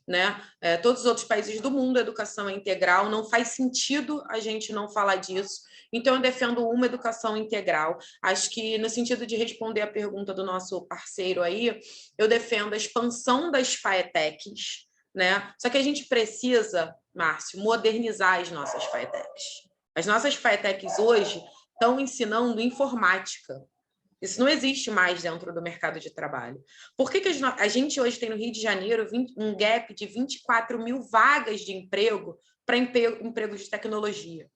[SPEAKER 3] né? Todos os outros países do mundo, a educação é integral, não faz sentido a gente não falar disso. Então, eu defendo uma educação integral. Acho que, no sentido de responder a pergunta do nosso parceiro aí, eu defendo a expansão das FAETECs, né? Só que a gente precisa, Márcio, modernizar as nossas FAETECs. As nossas FAETECs hoje estão ensinando informática. Isso não existe mais dentro do mercado de trabalho. Por que a gente hoje tem no Rio de Janeiro um gap de 24 mil vagas de emprego para empregos de tecnologia?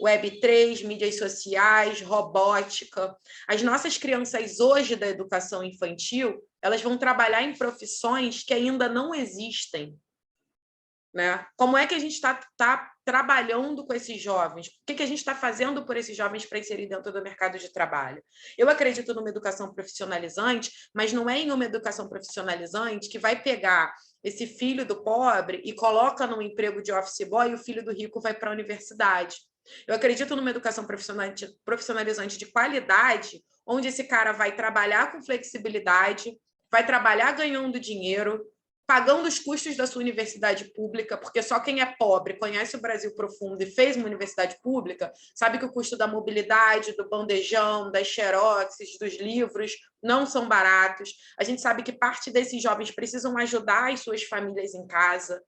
[SPEAKER 3] Web3, mídias sociais, robótica. As nossas crianças hoje da educação infantil, elas vão trabalhar em profissões que ainda não existem, né? Como é que a gente está trabalhando com esses jovens? O que a gente está fazendo por esses jovens para inserir dentro do mercado de trabalho? Eu acredito numa educação profissionalizante, mas não é em uma educação profissionalizante que vai pegar esse filho do pobre e coloca num emprego de office boy e o filho do rico vai para a universidade. Eu acredito numa educação profissionalizante de qualidade, onde esse cara vai trabalhar com flexibilidade, vai trabalhar ganhando dinheiro, pagando os custos da sua universidade pública, porque só quem é pobre, conhece o Brasil profundo e fez uma universidade pública, sabe que o custo da mobilidade, do bandejão, das xeroxes, dos livros, não são baratos. A gente sabe que parte desses jovens precisam ajudar as suas famílias em casa.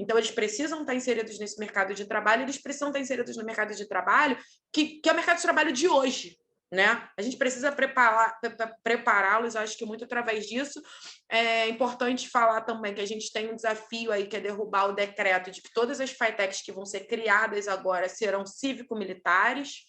[SPEAKER 3] Então, eles precisam estar inseridos nesse mercado de trabalho, eles precisam estar inseridos no mercado de trabalho, que é o mercado de trabalho de hoje, né? A gente precisa prepará-los, acho que muito através disso. É importante falar também que a gente tem um desafio aí, que é derrubar o decreto de que todas as FATECs que vão ser criadas agora serão cívico-militares,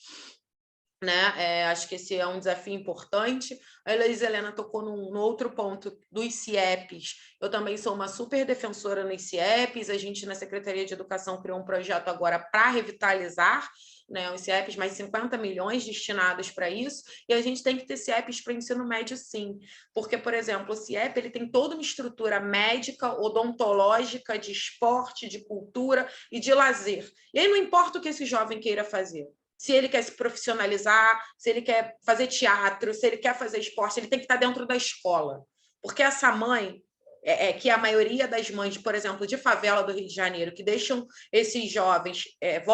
[SPEAKER 3] né? Acho que esse é um desafio importante. A Heloísa Helena tocou num outro ponto dos CIEPs. Eu também sou uma super defensora nos CIEPs. A gente, na Secretaria de Educação, criou um projeto agora para revitalizar, né, os CIEPs, mais 50 milhões destinados para isso, e a gente tem que ter CIEPs para ensino médio, sim. Porque, por exemplo, o CIEP ele tem toda uma estrutura médica, odontológica, de esporte, de cultura e de lazer. E aí não importa o que esse jovem queira fazer. Se ele quer se profissionalizar, se ele quer fazer teatro, se ele quer fazer esporte, ele tem que estar dentro da escola. Porque essa mãe, que a maioria das mães, por exemplo, de favela do Rio de Janeiro, que deixam esses jovens,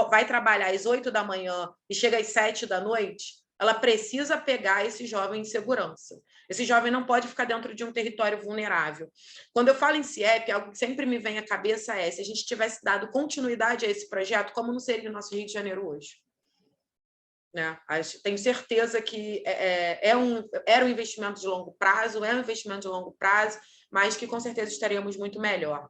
[SPEAKER 3] vai trabalhar às 8 da manhã e chega às 7 da noite, ela precisa pegar esse jovem em segurança. Esse jovem não pode ficar dentro de um território vulnerável. Quando eu falo em CIEP, algo que sempre me vem à cabeça é se a gente tivesse dado continuidade a esse projeto, como não seria o nosso Rio de Janeiro hoje? né? Tenho certeza que era um investimento de longo prazo, é um investimento de longo prazo, mas que com certeza estaremos muito melhor.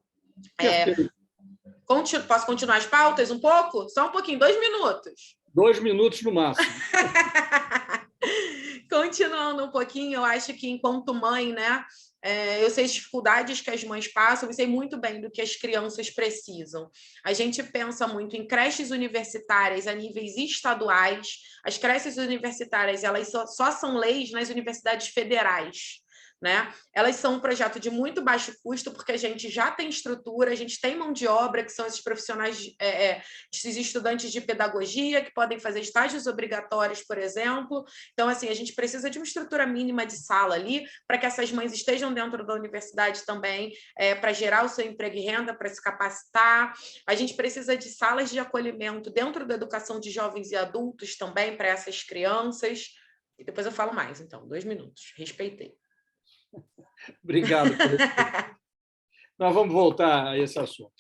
[SPEAKER 3] Posso continuar as pautas um pouco? Só um pouquinho, 2 minutos.
[SPEAKER 1] 2 minutos no máximo.
[SPEAKER 3] Continuando um pouquinho, eu acho que, enquanto mãe, né, eu sei as dificuldades que as mães passam e sei muito bem do que as crianças precisam. A gente pensa muito em creches universitárias a níveis estaduais. As creches universitárias, elas só são leis nas universidades federais, né? Elas são um projeto de muito baixo custo, porque a gente já tem estrutura, a gente tem mão de obra, que são esses profissionais, esses estudantes de pedagogia, que podem fazer estágios obrigatórios, por exemplo. Então, assim, a gente precisa de uma estrutura mínima de sala ali, para que essas mães estejam dentro da universidade também, para gerar o seu emprego e renda, para se capacitar. A gente precisa de salas de acolhimento dentro da educação de jovens e adultos também, para essas crianças. E depois eu falo mais, então, 2 minutos. Respeitei.
[SPEAKER 1] Obrigado. Nós vamos voltar a esse assunto.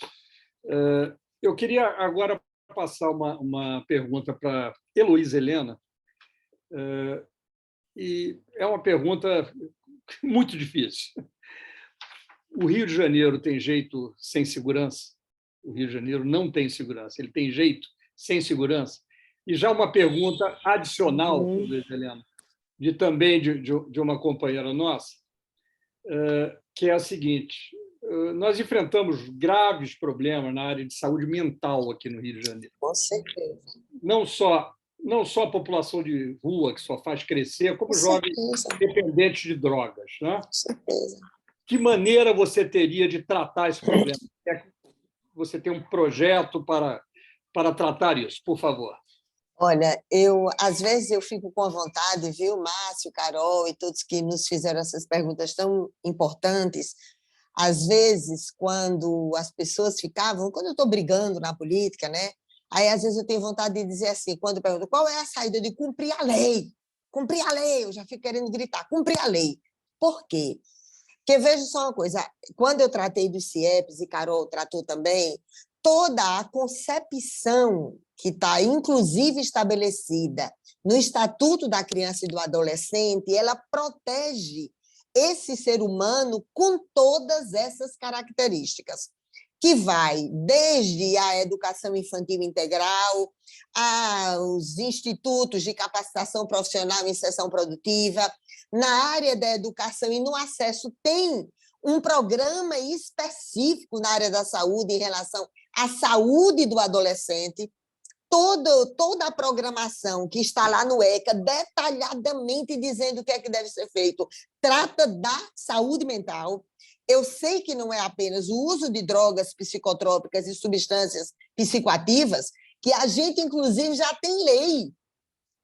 [SPEAKER 1] Eu queria agora passar uma pergunta para Heloísa Helena, e é uma pergunta muito difícil. O Rio de Janeiro tem jeito sem segurança? O Rio de Janeiro não tem segurança, ele tem jeito sem segurança? E já uma pergunta adicional, Heloísa Helena, também de uma companheira nossa, que é a seguinte: nós enfrentamos graves problemas na área de saúde mental aqui no Rio de Janeiro.
[SPEAKER 2] Com certeza.
[SPEAKER 1] Não só a população de rua, que só faz crescer, como jovens dependentes de drogas, né?
[SPEAKER 2] Com certeza.
[SPEAKER 1] Que maneira você teria de tratar esse problema? Você tem um projeto para tratar isso, por favor?
[SPEAKER 2] Olha, às vezes eu fico com a vontade, viu, Márcio, Carol e todos que nos fizeram essas perguntas tão importantes. Às vezes, quando as pessoas quando eu estou brigando na política, né? Aí, às vezes, eu tenho vontade de dizer assim, quando perguntam qual é a saída, de cumprir a lei. Cumprir a lei, eu já fico querendo gritar, cumprir a lei. Por quê? Porque veja só uma coisa, quando eu tratei dos CIEPs, e Carol tratou também, toda a concepção que está, inclusive, estabelecida no Estatuto da Criança e do Adolescente, ela protege esse ser humano com todas essas características, que vai desde a educação infantil integral, aos institutos de capacitação profissional e inserção produtiva. Na área da educação e no acesso tem um programa específico na área da saúde em relação à saúde do adolescente. Toda a programação que está lá no ECA, detalhadamente dizendo o que é que deve ser feito, trata da saúde mental. Eu sei que não é apenas o uso de drogas psicotrópicas e substâncias psicoativas, que a gente, inclusive, já tem lei.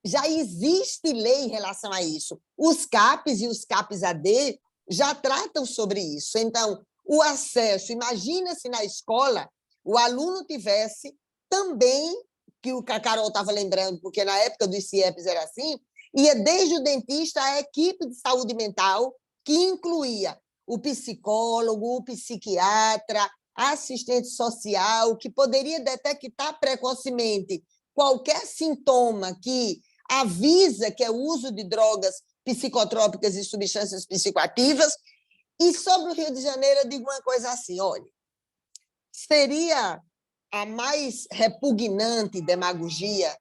[SPEAKER 2] Já existe lei em relação a isso. Os CAPs e os CAPs-AD já tratam sobre isso. Então, o acesso, imagina se na escola o aluno tivesse também, que o Carol estava lembrando, porque na época dos CIEPs era assim, ia desde o dentista à equipe de saúde mental, que incluía o psicólogo, o psiquiatra, assistente social, que poderia detectar precocemente qualquer sintoma que avisa que é o uso de drogas psicotrópicas e substâncias psicoativas. E sobre o Rio de Janeiro, eu digo uma coisa assim, olha, seria a mais repugnante demagogia,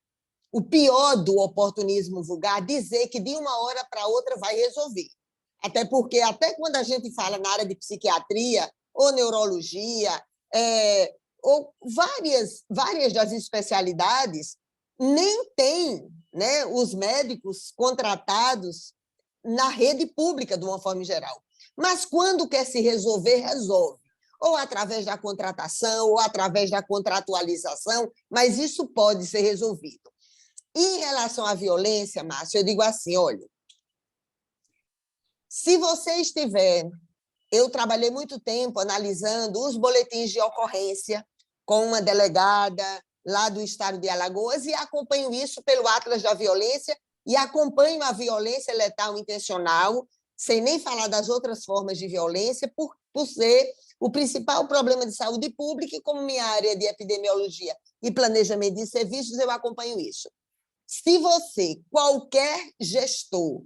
[SPEAKER 2] o pior do oportunismo vulgar, dizer que de uma hora para outra vai resolver. Até porque, até quando a gente fala na área de psiquiatria ou neurologia, ou várias das especialidades, nem tem, né, os médicos contratados na rede pública, de uma forma geral. Mas, quando quer se resolver, resolve. Ou através da contratação, ou através da contratualização, mas isso pode ser resolvido. E, em relação à violência, Márcio, eu digo assim, olha, se você estiver... Eu trabalhei muito tempo analisando os boletins de ocorrência com uma delegada lá do estado de Alagoas e acompanho isso pelo Atlas da Violência e acompanho a violência letal intencional, sem nem falar das outras formas de violência, por ser o principal problema de saúde pública, e como minha área de epidemiologia e planejamento de serviços, eu acompanho isso. Se você, qualquer gestor,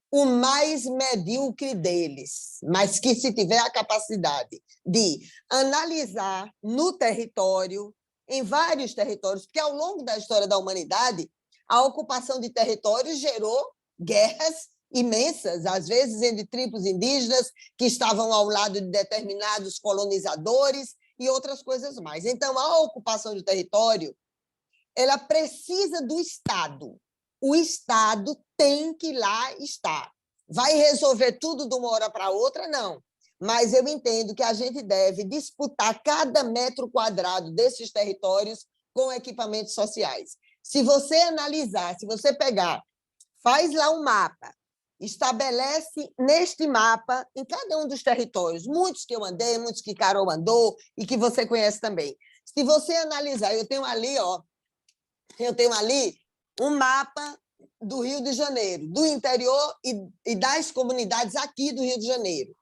[SPEAKER 2] o mais medíocre deles, mas que se tiver a capacidade de analisar no território, em vários territórios, porque ao longo da história da humanidade, a ocupação de territórios gerou guerras imensas, às vezes entre tribos indígenas que estavam ao lado de determinados colonizadores e outras coisas mais. Então, a ocupação de território, ela precisa do Estado. O Estado tem que lá estar. Vai resolver tudo de uma hora para outra? Não. Mas eu entendo que a gente deve disputar cada metro quadrado desses territórios com equipamentos sociais. Se você analisar, se você pegar, faz lá um mapa, estabelece neste mapa, em cada um dos territórios, muitos que eu andei, muitos que Carol andou e que você conhece também. Se você analisar, eu tenho ali um mapa do Rio de Janeiro, do interior e das comunidades aqui do Rio de Janeiro.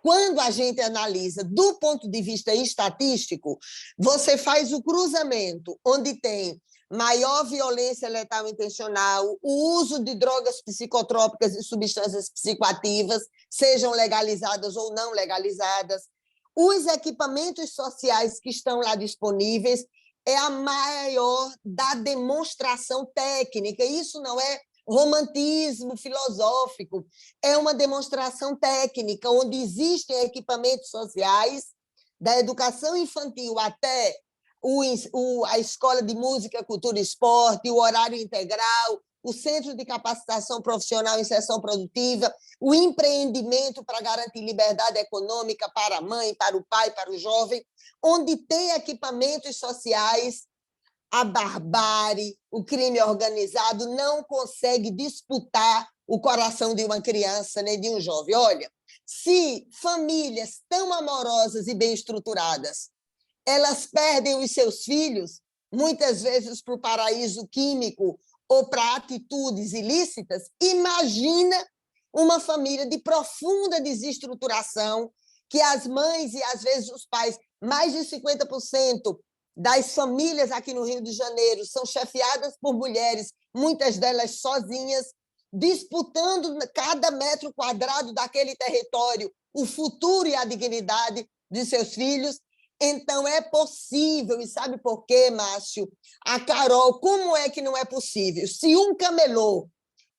[SPEAKER 2] Quando a gente analisa do ponto de vista estatístico, você faz o cruzamento, onde tem maior violência letal intencional, o uso de drogas psicotrópicas e substâncias psicoativas, sejam legalizadas ou não legalizadas, os equipamentos sociais que estão lá disponíveis, é a maior da demonstração técnica. Isso não é romantismo filosófico, é uma demonstração técnica, onde existem equipamentos sociais, da educação infantil até a Escola de Música, Cultura e Esporte, o horário integral, o Centro de Capacitação Profissional e Inserção Produtiva, o empreendimento para garantir liberdade econômica para a mãe, para o pai, para o jovem, onde tem equipamentos sociais. A barbárie, o crime organizado não consegue disputar o coração de uma criança nem de um jovem. Olha, se famílias tão amorosas e bem estruturadas, elas perdem os seus filhos, muitas vezes para o paraíso químico ou para atitudes ilícitas, imagina uma família de profunda desestruturação, que as mães e, às vezes, os pais, mais de 50% das famílias aqui no Rio de Janeiro são chefiadas por mulheres, muitas delas sozinhas, disputando cada metro quadrado daquele território o futuro e a dignidade de seus filhos. Então, é possível, e sabe por quê, Márcio? A Carol, como é que não é possível? Se um camelô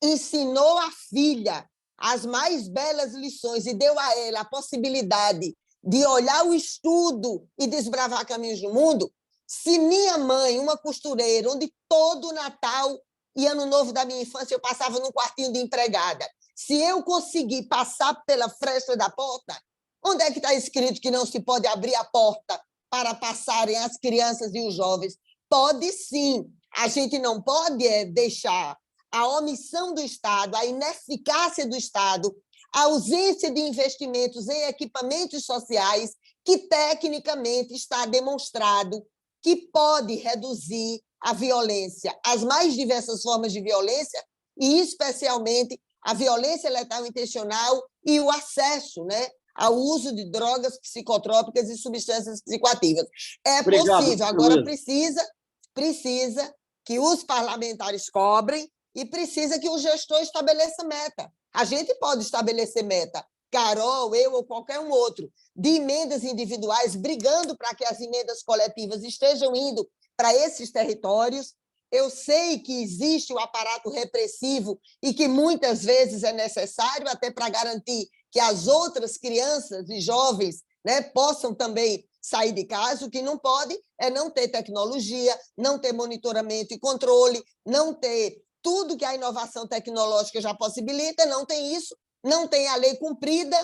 [SPEAKER 2] ensinou a filha as mais belas lições e deu a ela a possibilidade de olhar o estudo e desbravar caminhos do mundo, se minha mãe, uma costureira, onde todo Natal e Ano Novo da minha infância eu passava num quartinho de empregada, se eu conseguir passar pela fresta da porta, onde é que está escrito que não se pode abrir a porta para passarem as crianças e os jovens? Pode sim. A gente não pode deixar a omissão do Estado, a ineficácia do Estado, a ausência de investimentos em equipamentos sociais, que tecnicamente está demonstrado que pode reduzir a violência, as mais diversas formas de violência, e especialmente a violência letal intencional e o acesso, né, ao uso de drogas psicotrópicas e substâncias psicoativas. É possível, agora precisa que os parlamentares cobrem e precisa que o gestor estabeleça meta. A gente pode estabelecer meta, Carol, eu ou qualquer um outro, de emendas individuais, brigando para que as emendas coletivas estejam indo para esses territórios. Eu sei que existe o aparato repressivo e que muitas vezes é necessário até para garantir que as outras crianças e jovens, né, possam também sair de casa. O que não pode é não ter tecnologia, não ter monitoramento e controle, não ter tudo que a inovação tecnológica já possibilita, não tem isso, não tem a lei cumprida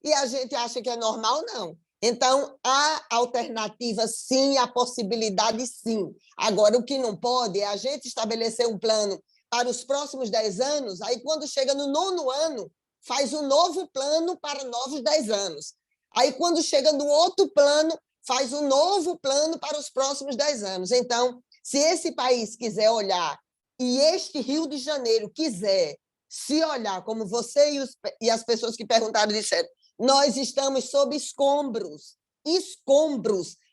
[SPEAKER 2] e a gente acha que é normal, não. Então, há alternativa, sim, a possibilidade, sim. Agora, o que não pode é a gente estabelecer um plano para os próximos 10 anos, aí, quando chega no 9º ano, faz um novo plano para novos 10 anos. Aí, quando chega no outro plano, faz um novo plano para os próximos 10 anos. Então, se esse país quiser olhar, e este Rio de Janeiro quiser se olhar, como você e as pessoas que perguntaram disseram, nós estamos sob escombros.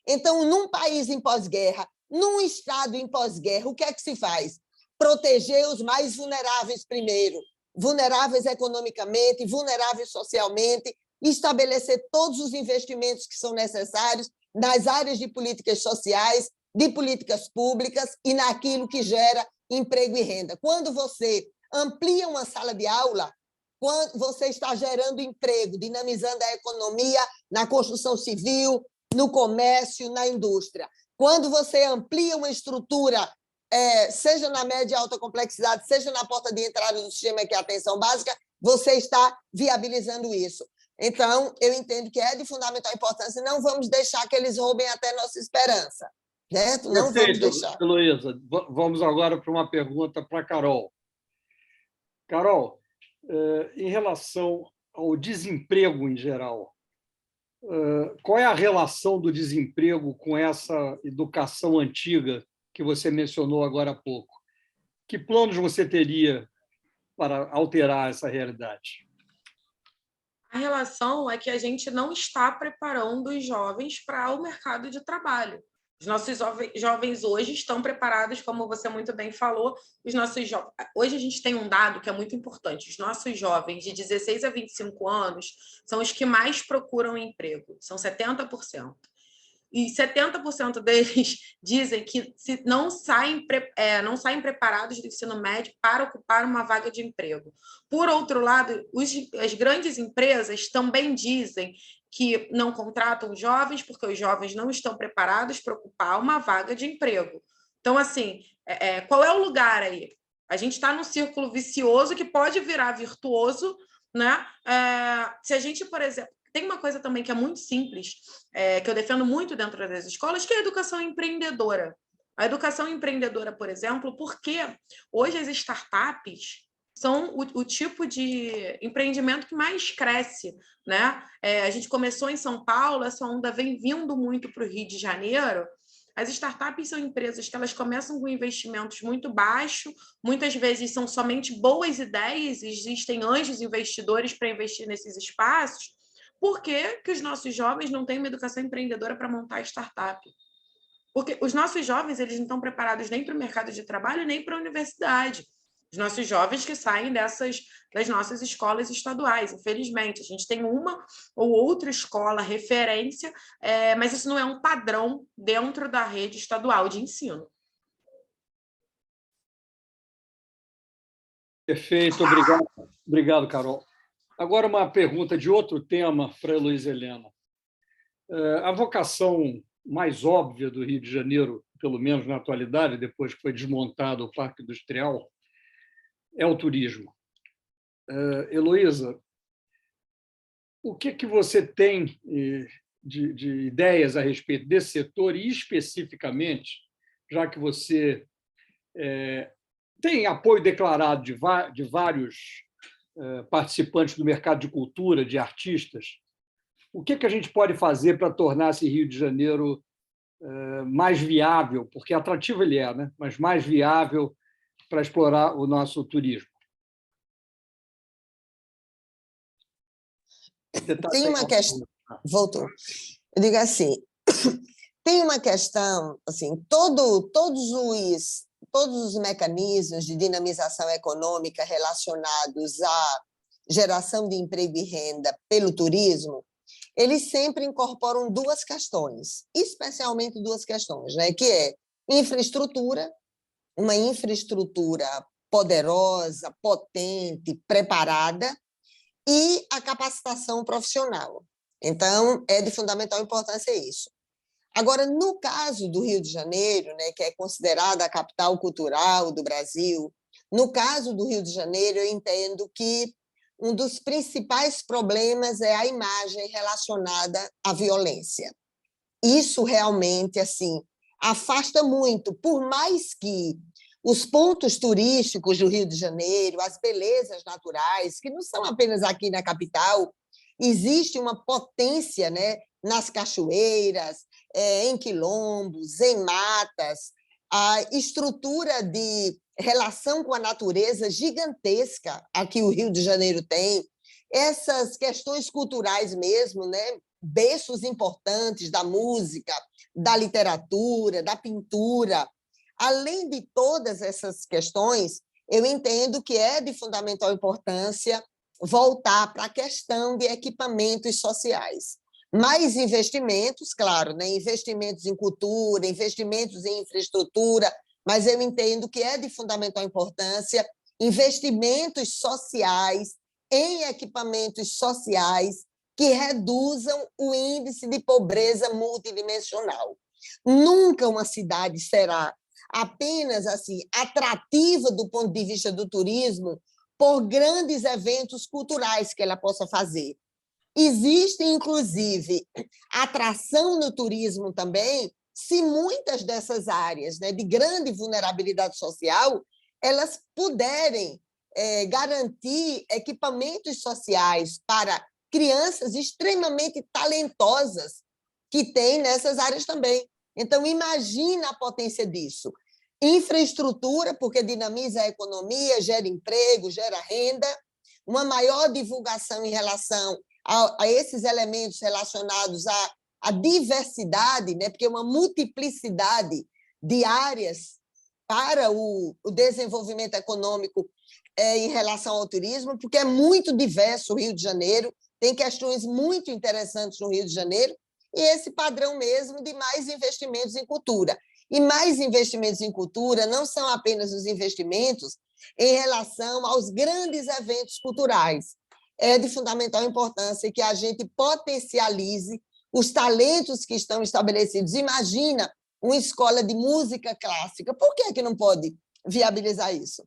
[SPEAKER 2] Então, num país em pós-guerra, num estado em pós-guerra, o que é que se faz? proteger os mais vulneráveis primeiro, vulneráveis economicamente, vulneráveis socialmente, estabelecer todos os investimentos que são necessários nas áreas de políticas sociais, de políticas públicas e naquilo que gera emprego e renda. Quando você amplia uma sala de aula, quando você está gerando emprego, dinamizando a economia na construção civil, no comércio, na indústria. Quando você amplia uma estrutura, seja na média e alta complexidade, seja na porta de entrada do sistema, que é a atenção básica, você está viabilizando isso. Então, eu entendo que é de fundamental importância, não vamos deixar que eles roubem até nossa esperança. Certo? Não vamos deixar.
[SPEAKER 1] Heloísa, vamos agora para uma pergunta para a Carol. Carol, em relação ao desemprego em geral, qual é a relação do desemprego com essa educação antiga que você mencionou agora há pouco? Que planos você teria para alterar essa realidade?
[SPEAKER 3] A relação é que a gente não está preparando os jovens para o mercado de trabalho. Os nossos jovens hoje estão preparados, como você muito bem falou. Hoje a gente tem um dado que é muito importante. Os nossos jovens de 16 a 25 anos são os que mais procuram emprego, são 70%. E 70% deles dizem que não saem preparados do ensino médio para ocupar uma vaga de emprego. Por outro lado, as grandes empresas também dizem que não contratam jovens porque os jovens não estão preparados para ocupar uma vaga de emprego. Então, assim, qual é o lugar aí? A gente está num círculo vicioso que pode virar virtuoso, né? Se a gente, por exemplo, tem uma coisa também que é muito simples, que eu defendo muito dentro das escolas, que é a educação empreendedora. A educação empreendedora, por exemplo, porque hoje as startups são o tipo de empreendimento que mais cresce, né? A gente começou em São Paulo, essa onda vem vindo muito para o Rio de Janeiro. As startups são empresas que elas começam com investimentos muito baixos, muitas vezes são somente boas ideias, existem anjos investidores para investir nesses espaços. Por que os nossos jovens não têm uma educação empreendedora para montar startup? Porque os nossos jovens eles não estão preparados nem para o mercado de trabalho, nem para a universidade. Os nossos jovens que saem das nossas escolas estaduais, infelizmente. A gente tem uma ou outra escola referência, mas isso não é um padrão dentro da rede estadual de ensino.
[SPEAKER 1] Perfeito, obrigado. Obrigado, Carol. Agora, uma pergunta de outro tema para a Heloísa Helena. A vocação mais óbvia do Rio de Janeiro, pelo menos na atualidade, depois que foi desmontado o Parque Industrial, é o turismo. Heloísa, o que você tem de ideias a respeito desse setor e, especificamente, já que você tem apoio declarado de vários participantes do mercado de cultura, de artistas, o que a gente pode fazer para tornar esse Rio de Janeiro mais viável, porque atrativo ele é, né? Mas mais viável para explorar o nosso turismo?
[SPEAKER 2] Tem uma questão... Voltou. Eu digo assim, tem uma questão, assim, todos os mecanismos de dinamização econômica relacionados à geração de emprego e renda pelo turismo, eles sempre incorporam duas questões, especialmente duas questões, né? Que é infraestrutura, uma infraestrutura poderosa, potente, preparada, e a capacitação profissional. Então, é de fundamental importância isso. Agora, no caso do Rio de Janeiro, né, que é considerada a capital cultural do Brasil, no caso do Rio de Janeiro, eu entendo que um dos principais problemas é a imagem relacionada à violência. Isso realmente, assim, afasta muito, por mais que os pontos turísticos do Rio de Janeiro, as belezas naturais, que não são apenas aqui na capital, existe uma potência, né, nas cachoeiras, em quilombos, em matas, a estrutura de relação com a natureza gigantesca a que o Rio de Janeiro tem, essas questões culturais mesmo, né, berços importantes da música, da literatura, da pintura, além de todas essas questões, eu entendo que é de fundamental importância voltar para a questão de equipamentos sociais. Mais investimentos, claro, né? Investimentos em cultura, investimentos em infraestrutura, mas eu entendo que é de fundamental importância investimentos sociais em equipamentos sociais que reduzam o índice de pobreza multidimensional. Nunca uma cidade será apenas assim atrativa do ponto de vista do turismo por grandes eventos culturais que ela possa fazer. Existe, inclusive, atração no turismo também, se muitas dessas áreas, né, de grande vulnerabilidade social, elas puderem garantir equipamentos sociais para crianças extremamente talentosas que tem nessas áreas também. Então, imagina a potência disso. Infraestrutura, porque dinamiza a economia, gera emprego, gera renda, uma maior divulgação em relação a esses elementos relacionados à diversidade, né? Porque uma multiplicidade de áreas para o desenvolvimento econômico em relação ao turismo, porque é muito diverso o Rio de Janeiro, tem questões muito interessantes no Rio de Janeiro, e esse padrão mesmo de mais investimentos em cultura. E mais investimentos em cultura não são apenas os investimentos em relação aos grandes eventos culturais. É de fundamental importância que a gente potencialize os talentos que estão estabelecidos. Imagina uma escola de música clássica. Por que não pode viabilizar isso?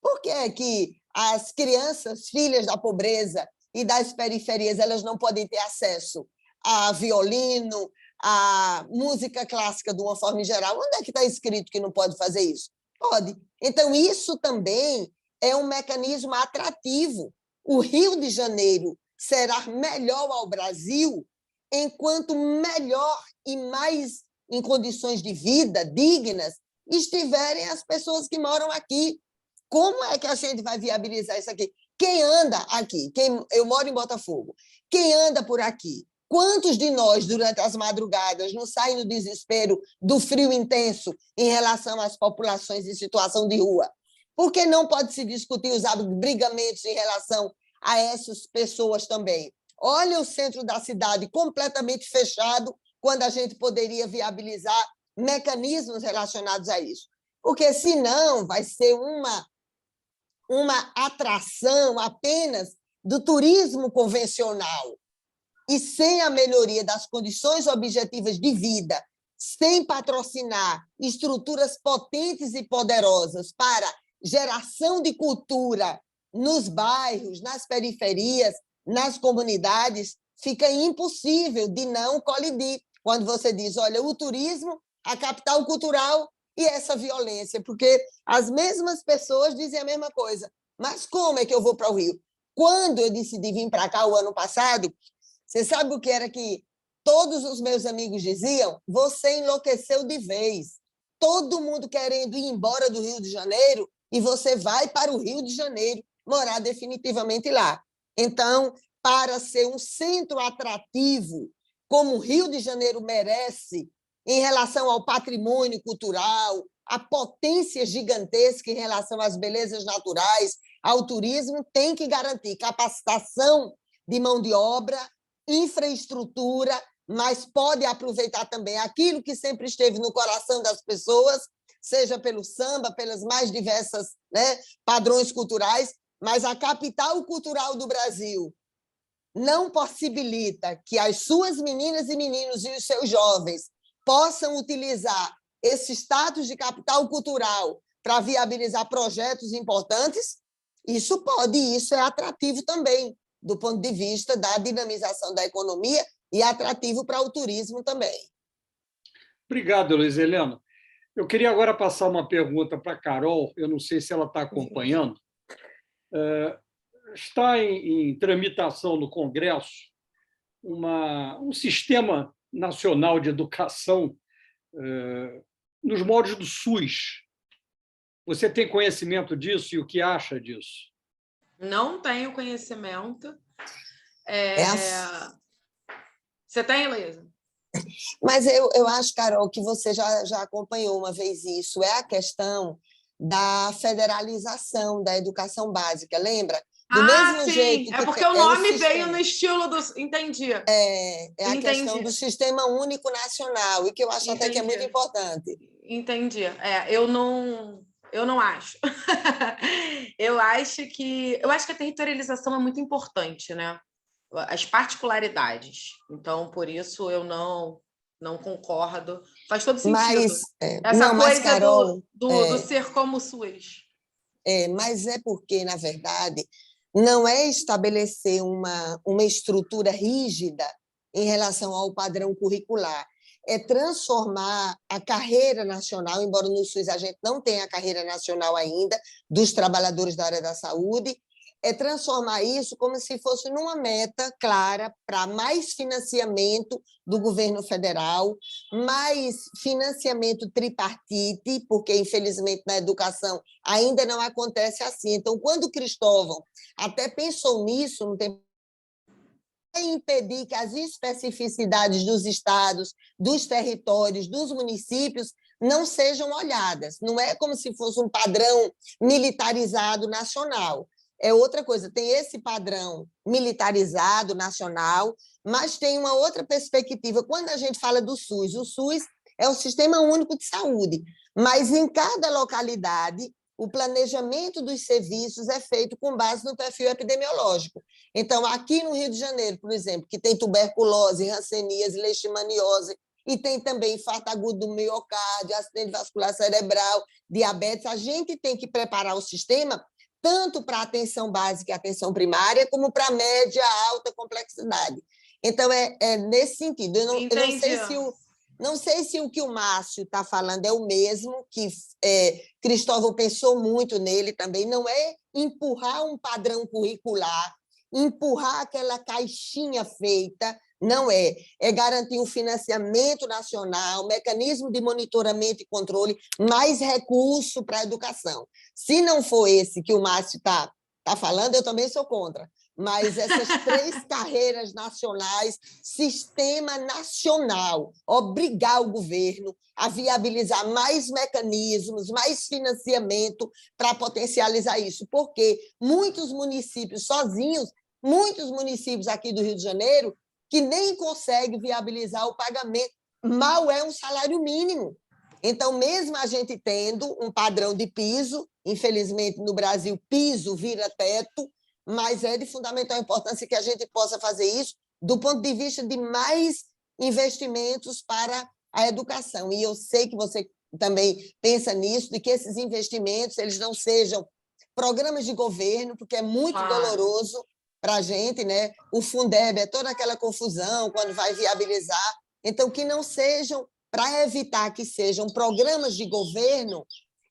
[SPEAKER 2] Por que as crianças, filhas da pobreza e das periferias, elas não podem ter acesso a violino, a música clássica de uma forma geral? Onde é que está escrito que não pode fazer isso? Pode. Então, isso também é um mecanismo atrativo. O Rio de Janeiro será melhor ao Brasil enquanto melhor e mais em condições de vida dignas estiverem as pessoas que moram aqui. Como é que a gente vai viabilizar isso aqui? Quem anda aqui? Eu moro em Botafogo. Quem anda por aqui? Quantos de nós, durante as madrugadas, não saem no desespero do frio intenso em relação às populações em situação de rua? Por que não pode se discutir os abrigamentos em relação a essas pessoas também? Olha o centro da cidade completamente fechado, quando a gente poderia viabilizar mecanismos relacionados a isso. Porque, senão, vai ser uma atração apenas do turismo convencional, e sem a melhoria das condições objetivas de vida, sem patrocinar estruturas potentes e poderosas para geração de cultura nos bairros, nas periferias, nas comunidades, fica impossível de não colidir. Quando você diz, olha, o turismo, a capital cultural e essa violência, porque as mesmas pessoas dizem a mesma coisa. Mas como é que eu vou para o Rio? Quando eu decidi vir para cá o ano passado, você sabe o que era que todos os meus amigos diziam? Você enlouqueceu de vez. Todo mundo querendo ir embora do Rio de Janeiro e você vai para o Rio de Janeiro morar definitivamente lá. Então, para ser um centro atrativo, como o Rio de Janeiro merece, em relação ao patrimônio cultural, a potência gigantesca em relação às belezas naturais, ao turismo, tem que garantir capacitação de mão de obra, infraestrutura, mas pode aproveitar também aquilo que sempre esteve no coração das pessoas, seja pelo samba, pelas mais diversas, né, padrões culturais, mas a capital cultural do Brasil não possibilita que as suas meninas e meninos e os seus jovens possam utilizar esse status de capital cultural para viabilizar projetos importantes, isso pode, e isso é atrativo também, do ponto de vista da dinamização da economia e atrativo para o turismo também.
[SPEAKER 1] Obrigado, Luiz Helena. Eu queria agora passar uma pergunta para a Carol, eu não sei se ela está acompanhando. Está em tramitação no Congresso um sistema nacional de educação nos moldes do SUS. Você tem conhecimento disso e o que acha disso?
[SPEAKER 3] Não tenho conhecimento. Você tem, Heloísa?
[SPEAKER 2] Mas eu acho, Carol, que você já acompanhou uma vez isso, é a questão da federalização da educação básica, lembra? Do
[SPEAKER 3] Ah,
[SPEAKER 2] mesmo
[SPEAKER 3] sim.
[SPEAKER 2] jeito
[SPEAKER 3] É
[SPEAKER 2] que
[SPEAKER 3] porque o
[SPEAKER 2] é o
[SPEAKER 3] nome veio no
[SPEAKER 2] sistema,
[SPEAKER 3] estilo do. Entendi.
[SPEAKER 2] é a questão do
[SPEAKER 3] Entendi.
[SPEAKER 2] Sistema Único Nacional, e que eu acho até que é muito
[SPEAKER 3] Entendi.
[SPEAKER 2] importante.
[SPEAKER 3] Entendi. Eu não acho. Eu acho que a territorialização é muito importante, né? As particularidades. Então, por isso eu não concordo. Faz todo sentido. Essa
[SPEAKER 2] Não, mas
[SPEAKER 3] coisa
[SPEAKER 2] Carol,
[SPEAKER 3] do ser como o SUS.
[SPEAKER 2] mas é porque, na verdade, não é estabelecer uma estrutura rígida em relação ao padrão curricular, é transformar a carreira nacional, embora no SUS a gente não tenha a carreira nacional ainda, dos trabalhadores da área da saúde, é transformar isso como se fosse numa meta clara para mais financiamento do governo federal, mais financiamento tripartite, porque, infelizmente, na educação ainda não acontece assim. Então, quando o Cristóvão até pensou nisso, não tem impedir que as especificidades dos estados, dos territórios, dos municípios não sejam olhadas. Não é como se fosse um padrão militarizado nacional. É outra coisa, tem esse padrão militarizado nacional, mas tem uma outra perspectiva. Quando a gente fala do SUS, o SUS é o Sistema Único de Saúde, mas em cada localidade o planejamento dos serviços é feito com base no perfil epidemiológico. Então, aqui no Rio de Janeiro, por exemplo, que tem tuberculose, hanseníase, leishmaniose, e tem também infarto agudo do miocárdio, acidente vascular cerebral, diabetes, a gente tem que preparar o sistema tanto para a atenção básica e atenção primária, como para a média, alta complexidade. Então, é nesse sentido. Eu não sei se o que o Márcio está falando é o mesmo, que Cristóvão pensou muito nele também, não é empurrar um padrão curricular, empurrar aquela caixinha feita, não é. É garantir um financiamento nacional, mecanismo de monitoramento e controle, mais recurso para a educação. Se não for esse que o Márcio está falando, eu também sou contra. Mas essas 3 carreiras nacionais, sistema nacional, obrigar o governo a viabilizar mais mecanismos, mais financiamento para potencializar isso, porque muitos municípios sozinhos, muitos municípios aqui do Rio de Janeiro, que nem conseguem viabilizar o pagamento, mal é um salário mínimo. Então, mesmo a gente tendo um padrão de piso, infelizmente no Brasil, piso vira teto, mas é de fundamental importância que a gente possa fazer isso do ponto de vista de mais investimentos para a educação. E eu sei que você também pensa nisso, de que esses investimentos eles não sejam programas de governo, porque é muito doloroso para a gente, né? O Fundeb é toda aquela confusão quando vai viabilizar. Então, que não sejam, para evitar que sejam programas de governo,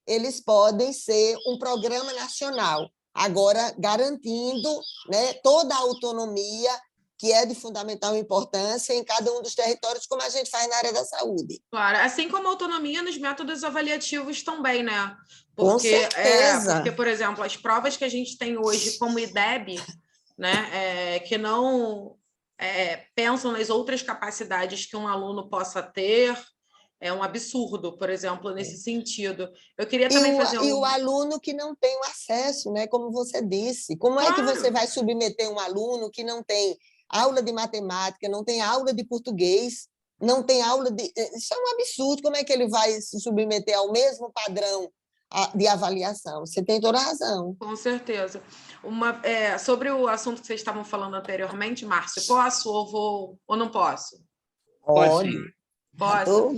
[SPEAKER 2] eles podem ser um programa nacional, agora garantindo, né, toda a autonomia que é de fundamental importância em cada um dos territórios, como a gente faz na área da saúde.
[SPEAKER 3] Claro, assim como autonomia nos métodos avaliativos também, né?
[SPEAKER 2] Com certeza.
[SPEAKER 3] Porque, por exemplo, as provas que a gente tem hoje como IDEB, né, que não pensam nas outras capacidades que um aluno possa ter, é um absurdo, por exemplo, nesse sentido. Eu queria também fazer
[SPEAKER 2] E o aluno que não tem o acesso, né? Como você disse. Como é que você vai submeter um aluno que não tem aula de matemática, não tem aula de português, não tem aula de... Isso é um absurdo. Como é que ele vai se submeter ao mesmo padrão de avaliação? Você tem toda a razão.
[SPEAKER 3] Com certeza. Sobre o assunto que vocês estavam falando anteriormente, Márcio, posso ou não posso?
[SPEAKER 2] Pode.
[SPEAKER 3] Posso?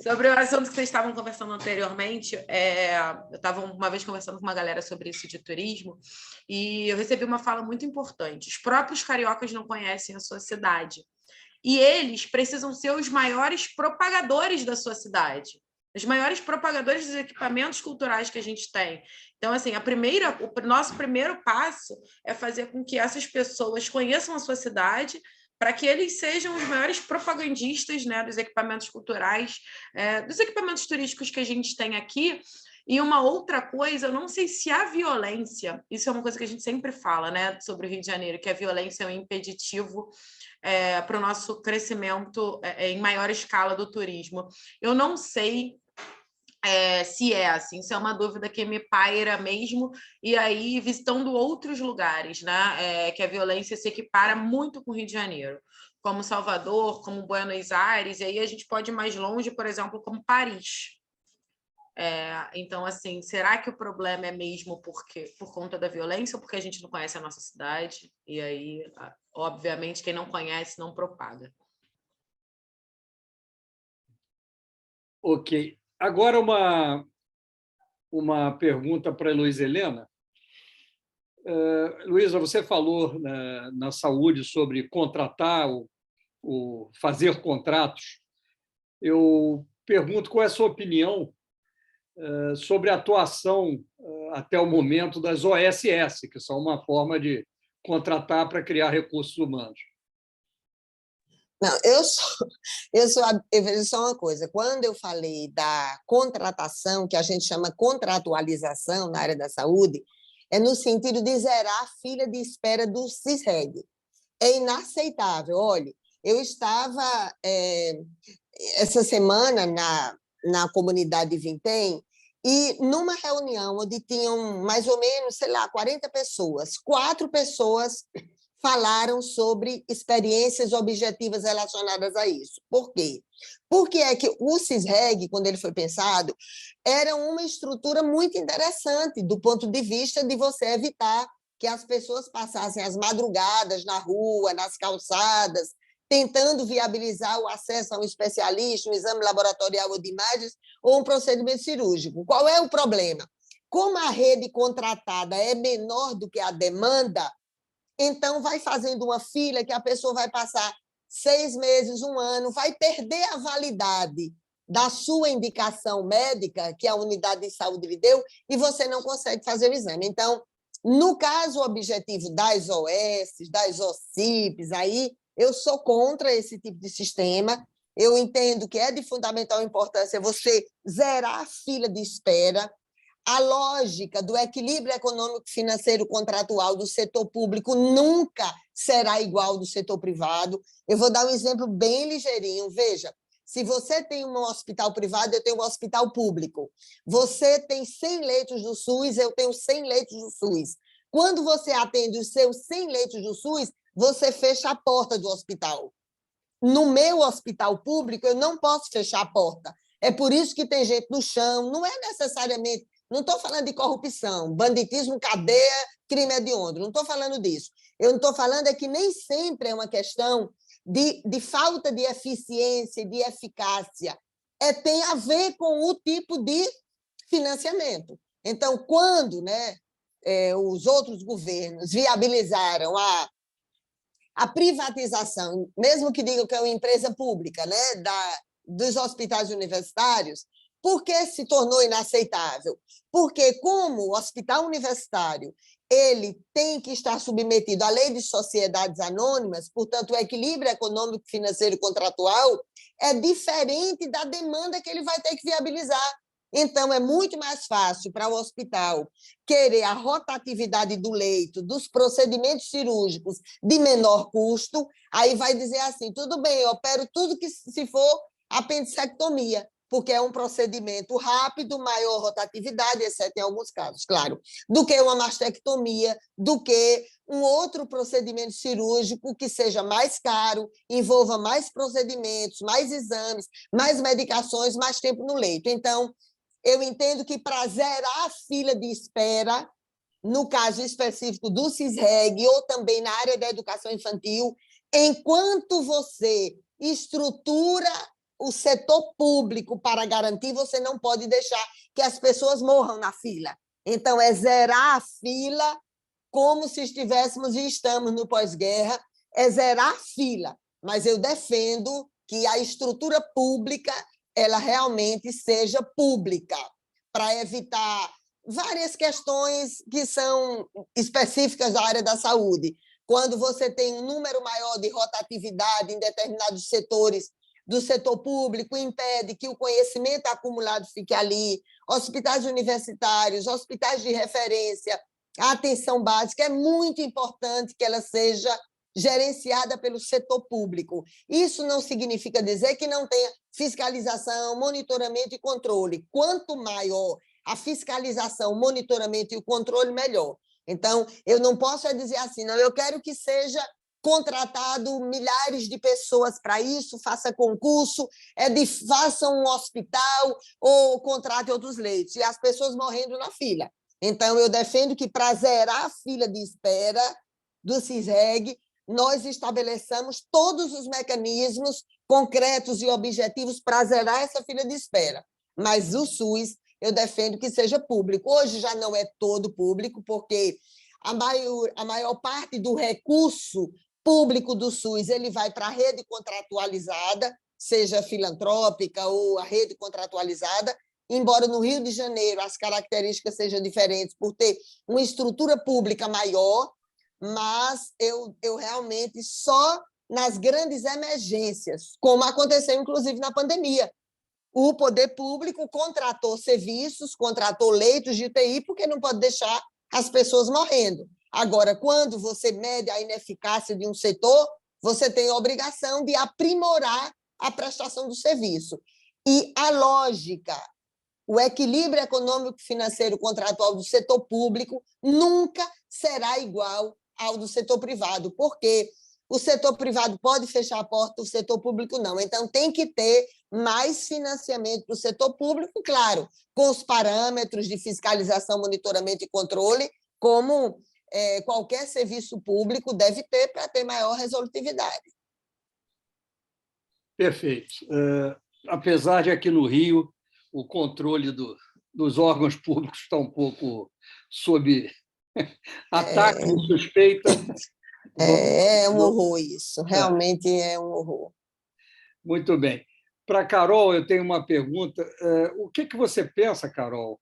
[SPEAKER 3] Sobre o assunto que vocês estavam conversando anteriormente, eu estava uma vez conversando com uma galera sobre isso de turismo e eu recebi uma fala muito importante. Os próprios cariocas não conhecem a sua cidade e eles precisam ser os maiores propagadores da sua cidade, os maiores propagadores dos equipamentos culturais que a gente tem. Então, assim, o nosso primeiro passo é fazer com que essas pessoas conheçam a sua cidade, para que eles sejam os maiores propagandistas, né, dos equipamentos culturais, dos equipamentos turísticos que a gente tem aqui. E uma outra coisa, eu não sei se a violência, isso é uma coisa que a gente sempre fala, né, sobre o Rio de Janeiro, que a violência é um impeditivo para o nosso crescimento em maior escala do turismo. Eu não sei se é assim, isso é uma dúvida que me paira mesmo, e aí visitando outros lugares, né, que a violência se equipara muito com o Rio de Janeiro, como Salvador, como Buenos Aires, e aí a gente pode ir mais longe, por exemplo, como Paris. Então, assim, será que o problema é mesmo por conta da violência ou porque a gente não conhece a nossa cidade? E aí, obviamente, quem não conhece não propaga.
[SPEAKER 1] Ok. Agora, uma pergunta para a Luísa Helena. Luísa, você falou na saúde sobre contratar, fazer contratos. Eu pergunto qual é a sua opinião sobre a atuação, até o momento, das OSS, que são uma forma de contratar para criar recursos humanos.
[SPEAKER 2] Não, eu vejo só uma coisa. Quando eu falei da contratação, que a gente chama contratualização na área da saúde, é no sentido de zerar a fila de espera do CISREG. É inaceitável. Olha, eu estava essa semana na comunidade de Vintém e numa reunião onde tinham mais ou menos, sei lá, 40 pessoas, 4 pessoas falaram sobre experiências objetivas relacionadas a isso. Por quê? Porque é que o CISREG, quando ele foi pensado, era uma estrutura muito interessante do ponto de vista de você evitar que as pessoas passassem as madrugadas na rua, nas calçadas, tentando viabilizar o acesso a um especialista, um exame laboratorial ou de imagens, ou um procedimento cirúrgico. Qual é o problema? Como a rede contratada é menor do que a demanda, então vai fazendo uma fila que a pessoa vai passar 6 meses, 1 ano, vai perder a validade da sua indicação médica, que a unidade de saúde lhe deu, e você não consegue fazer o exame. Então, no caso objetivo das OS, das OCIPs, aí eu sou contra esse tipo de sistema. Eu entendo que é de fundamental importância você zerar a fila de espera. A lógica do equilíbrio econômico financeiro contratual do setor público nunca será igual do setor privado. Eu vou dar um exemplo bem ligeirinho. Veja, se você tem um hospital privado, eu tenho um hospital público. Você tem 100 leitos do SUS, eu tenho 100 leitos do SUS. Quando você atende os seus 100 leitos do SUS, você fecha a porta do hospital. No meu hospital público, eu não posso fechar a porta. É por isso que tem gente no chão. Não é necessariamente... Não estou falando de corrupção, banditismo, cadeia, crime hediondo. Não estou falando disso. Eu não estou falando é que nem sempre é uma questão de falta de eficiência, de eficácia. Tem a ver com o tipo de financiamento. Então, quando os outros governos viabilizaram a privatização, mesmo que digam que é uma empresa pública, dos hospitais universitários, por que se tornou inaceitável? Porque, como o hospital universitário ele tem que estar submetido à lei de sociedades anônimas, portanto, o equilíbrio econômico, financeiro e contratual é diferente da demanda que ele vai ter que viabilizar. Então, é muito mais fácil para o hospital querer a rotatividade do leito, dos procedimentos cirúrgicos de menor custo, aí vai dizer assim, tudo bem, eu opero tudo que se for apendicectomia, porque é um procedimento rápido, maior rotatividade, exceto em alguns casos, claro, do que uma mastectomia, do que um outro procedimento cirúrgico que seja mais caro, envolva mais procedimentos, mais exames, mais medicações, mais tempo no leito. Então, eu entendo que para zerar a fila de espera, no caso específico do CISREG ou também na área da educação infantil, enquanto você estrutura o setor público para garantir, você não pode deixar que as pessoas morram na fila. Então, é zerar a fila como se estivéssemos e estamos no pós-guerra, é zerar a fila. Mas eu defendo que a estrutura pública ela realmente seja pública, para evitar várias questões que são específicas da área da saúde. Quando você tem um número maior de rotatividade em determinados setores, do setor público, impede que o conhecimento acumulado fique ali, hospitais universitários, hospitais de referência, a atenção básica, é muito importante que ela seja gerenciada pelo setor público. Isso não significa dizer que não tenha fiscalização, monitoramento e controle. Quanto maior a fiscalização, o monitoramento e o controle, melhor. Então, eu não posso dizer assim, não, eu quero que seja contratado milhares de pessoas para isso, faça concurso, faça um hospital ou contrate outros leitos, e as pessoas morrendo na fila. Então, eu defendo que, para zerar a fila de espera do CISREG, nós estabeleçamos todos os mecanismos concretos e objetivos para zerar essa fila de espera. Mas o SUS, eu defendo que seja público. Hoje já não é todo público, porque a maior parte do recurso público do SUS ele vai para a rede contratualizada, seja filantrópica ou a rede contratualizada, embora no Rio de Janeiro as características sejam diferentes por ter uma estrutura pública maior, mas eu realmente só nas grandes emergências, como aconteceu inclusive na pandemia. O poder público contratou serviços, contratou leitos de UTI, porque não pode deixar as pessoas morrendo. Agora, quando você mede a ineficácia de um setor, você tem a obrigação de aprimorar a prestação do serviço. E a lógica, o equilíbrio econômico-financeiro contratual do setor público nunca será igual ao do setor privado, porque o setor privado pode fechar a porta, o setor público não. Então, tem que ter mais financiamento para o setor público, claro, com os parâmetros de fiscalização, monitoramento e controle, como qualquer serviço público deve ter para ter maior resolutividade.
[SPEAKER 1] Perfeito. Apesar de aqui no Rio o controle dos órgãos públicos está um pouco sob ataque e suspeita.
[SPEAKER 2] É um horror isso, realmente é um horror.
[SPEAKER 1] Muito bem. Para a Carol, eu tenho uma pergunta. O que você pensa, Carol,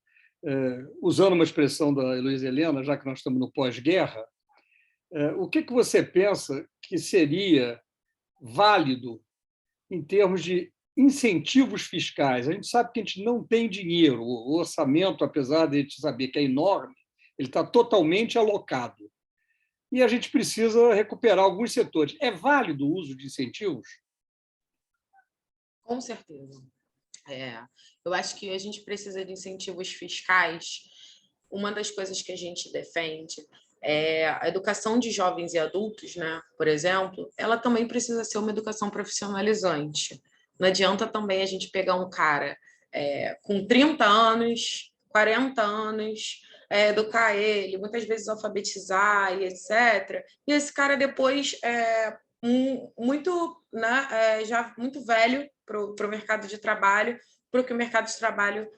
[SPEAKER 1] usando uma expressão da Heloísa Helena, já que nós estamos no pós-guerra, o que você pensa que seria válido em termos de incentivos fiscais? A gente sabe que a gente não tem dinheiro, o orçamento, apesar de a gente saber que é enorme, ele está totalmente alocado. E a gente precisa recuperar alguns setores. É válido o uso de incentivos?
[SPEAKER 3] Com certeza. Eu acho que a gente precisa de incentivos fiscais. Uma das coisas que a gente defende é a educação de jovens e adultos, né? Por exemplo, ela também precisa ser uma educação profissionalizante. Não adianta também a gente pegar um cara com 30 anos, 40 anos, educar ele, muitas vezes alfabetizar e etc. E esse cara depois muito, né, já muito velho para o mercado de trabalho, para o que o mercado de trabalho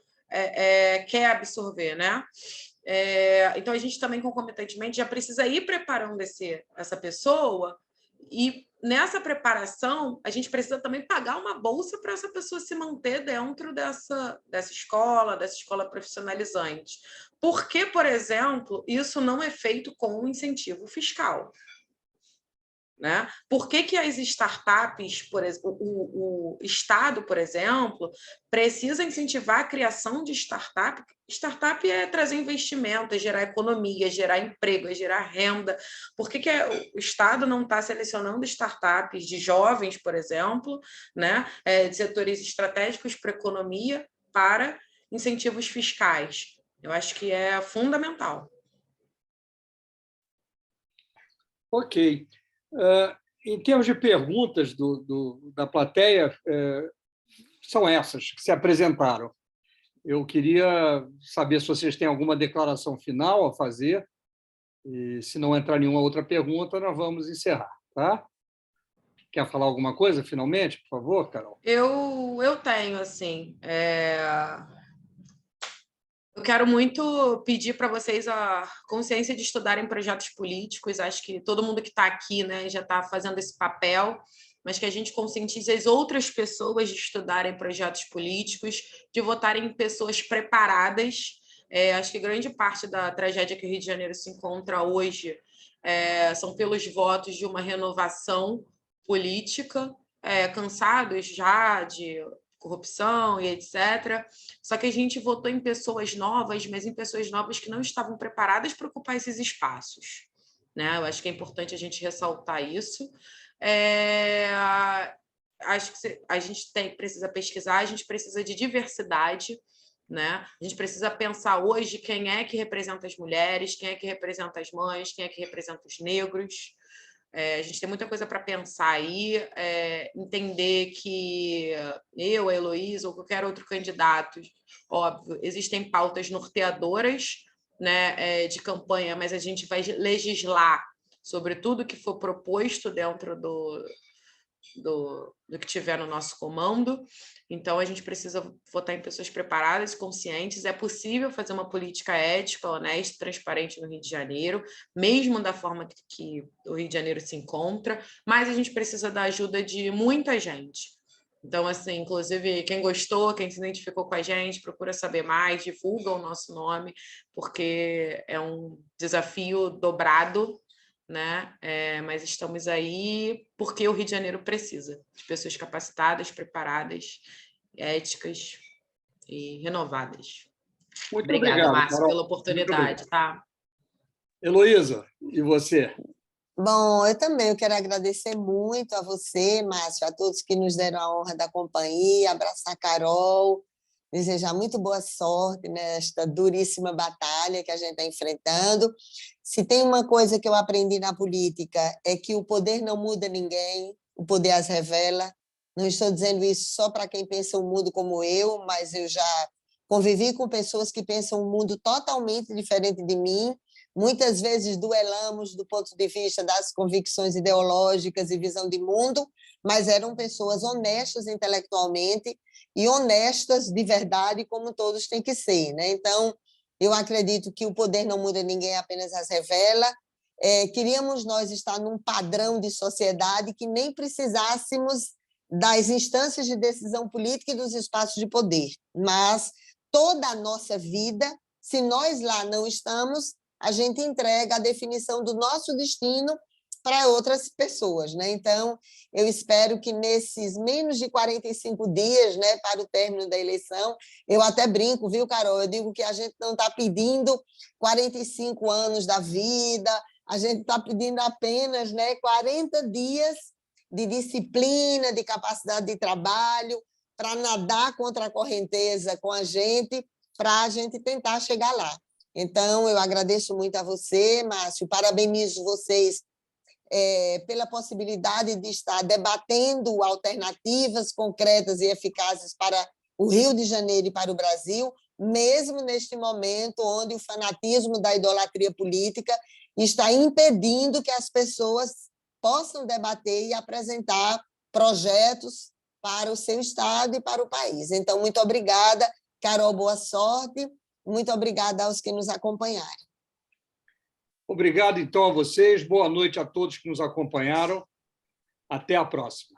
[SPEAKER 3] quer absorver, né? Então, a gente também, concomitantemente, já precisa ir preparando essa pessoa, e nessa preparação, a gente precisa também pagar uma bolsa para essa pessoa se manter dentro dessa escola profissionalizante. Por que, por exemplo, isso não é feito com um incentivo fiscal? Né? Por que as startups, por exemplo, o Estado, por exemplo, precisa incentivar a criação de startup? Startup é trazer investimento, é gerar economia, é gerar emprego, é gerar renda. Por que o Estado não está selecionando startups de jovens, por exemplo, né? De setores estratégicos para a economia, para incentivos fiscais? Eu acho que é fundamental.
[SPEAKER 1] Ok. Em termos de perguntas da plateia, são essas que se apresentaram. Eu queria saber se vocês têm alguma declaração final a fazer, e se não entrar nenhuma outra pergunta, nós vamos encerrar. Tá? Quer falar alguma coisa, finalmente, por favor, Carol?
[SPEAKER 3] Eu tenho, assim... Eu quero muito pedir para vocês a consciência de estudarem projetos políticos. Acho que todo mundo que está aqui, né, já está fazendo esse papel, mas que a gente conscientize as outras pessoas de estudarem projetos políticos, de votarem em pessoas preparadas. Acho que grande parte da tragédia que o Rio de Janeiro se encontra hoje são pelos votos de uma renovação política, cansados já de corrupção e etc. Só que a gente votou em pessoas novas, mas em pessoas novas que não estavam preparadas para ocupar esses espaços, né? Eu acho que é importante a gente ressaltar isso. Acho que a gente precisa pesquisar, a gente precisa de diversidade, né? A gente precisa pensar hoje quem é que representa as mulheres, quem é que representa as mães, quem é que representa os negros. A gente tem muita coisa para pensar aí, entender que eu, a Heloísa, ou qualquer outro candidato, óbvio, existem pautas norteadoras, né, de campanha, mas a gente vai legislar sobre tudo que for proposto dentro do que tiver no nosso comando. Então, a gente precisa votar em pessoas preparadas, conscientes. É possível fazer uma política ética, honesta, transparente no Rio de Janeiro, mesmo da forma que o Rio de Janeiro se encontra, mas a gente precisa da ajuda de muita gente. Então, assim, inclusive, quem gostou, quem se identificou com a gente, procura saber mais, divulga o nosso nome, porque é um desafio dobrado, né? Mas estamos aí porque o Rio de Janeiro precisa de pessoas capacitadas, preparadas, éticas e renovadas.
[SPEAKER 1] Muito
[SPEAKER 3] Obrigada,
[SPEAKER 1] obrigado,
[SPEAKER 3] Márcio,
[SPEAKER 1] Carol.
[SPEAKER 3] pela oportunidade, tá?
[SPEAKER 1] Heloísa, e você?
[SPEAKER 2] Bom, eu também quero agradecer muito a você, Márcio, a todos que nos deram a honra da companhia, abraçar a Carol, desejar muito boa sorte nesta duríssima batalha que a gente está enfrentando. Se tem uma coisa que eu aprendi na política é que o poder não muda ninguém, o poder as revela. Não estou dizendo isso só para quem pensa um mundo como eu, mas eu já convivi com pessoas que pensam um mundo totalmente diferente de mim. Muitas vezes duelamos do ponto de vista das convicções ideológicas e visão de mundo, mas eram pessoas honestas intelectualmente e honestas de verdade, como todos têm que ser, né? Então, eu acredito que o poder não muda ninguém, apenas as revela. Queríamos nós estar num padrão de sociedade que nem precisássemos das instâncias de decisão política e dos espaços de poder, mas toda a nossa vida, se nós lá não estamos, a gente entrega a definição do nosso destino para outras pessoas, né? Então, eu espero que nesses menos de 45 dias, né, para o término da eleição, eu até brinco, viu, Carol? Eu digo que a gente não está pedindo 45 anos da vida, a gente está pedindo apenas, né, 40 dias de disciplina, de capacidade de trabalho, para nadar contra a correnteza com a gente, para a gente tentar chegar lá. Então, eu agradeço muito a você, Márcio, parabenizo vocês pela possibilidade de estar debatendo alternativas concretas e eficazes para o Rio de Janeiro e para o Brasil, mesmo neste momento onde o fanatismo da idolatria política está impedindo que as pessoas possam debater e apresentar projetos para o seu estado e para o país. Então, muito obrigada, Carol, boa sorte. Muito obrigada aos que nos acompanharam.
[SPEAKER 1] Obrigado, então, a vocês. Boa noite a todos que nos acompanharam. Até a próxima.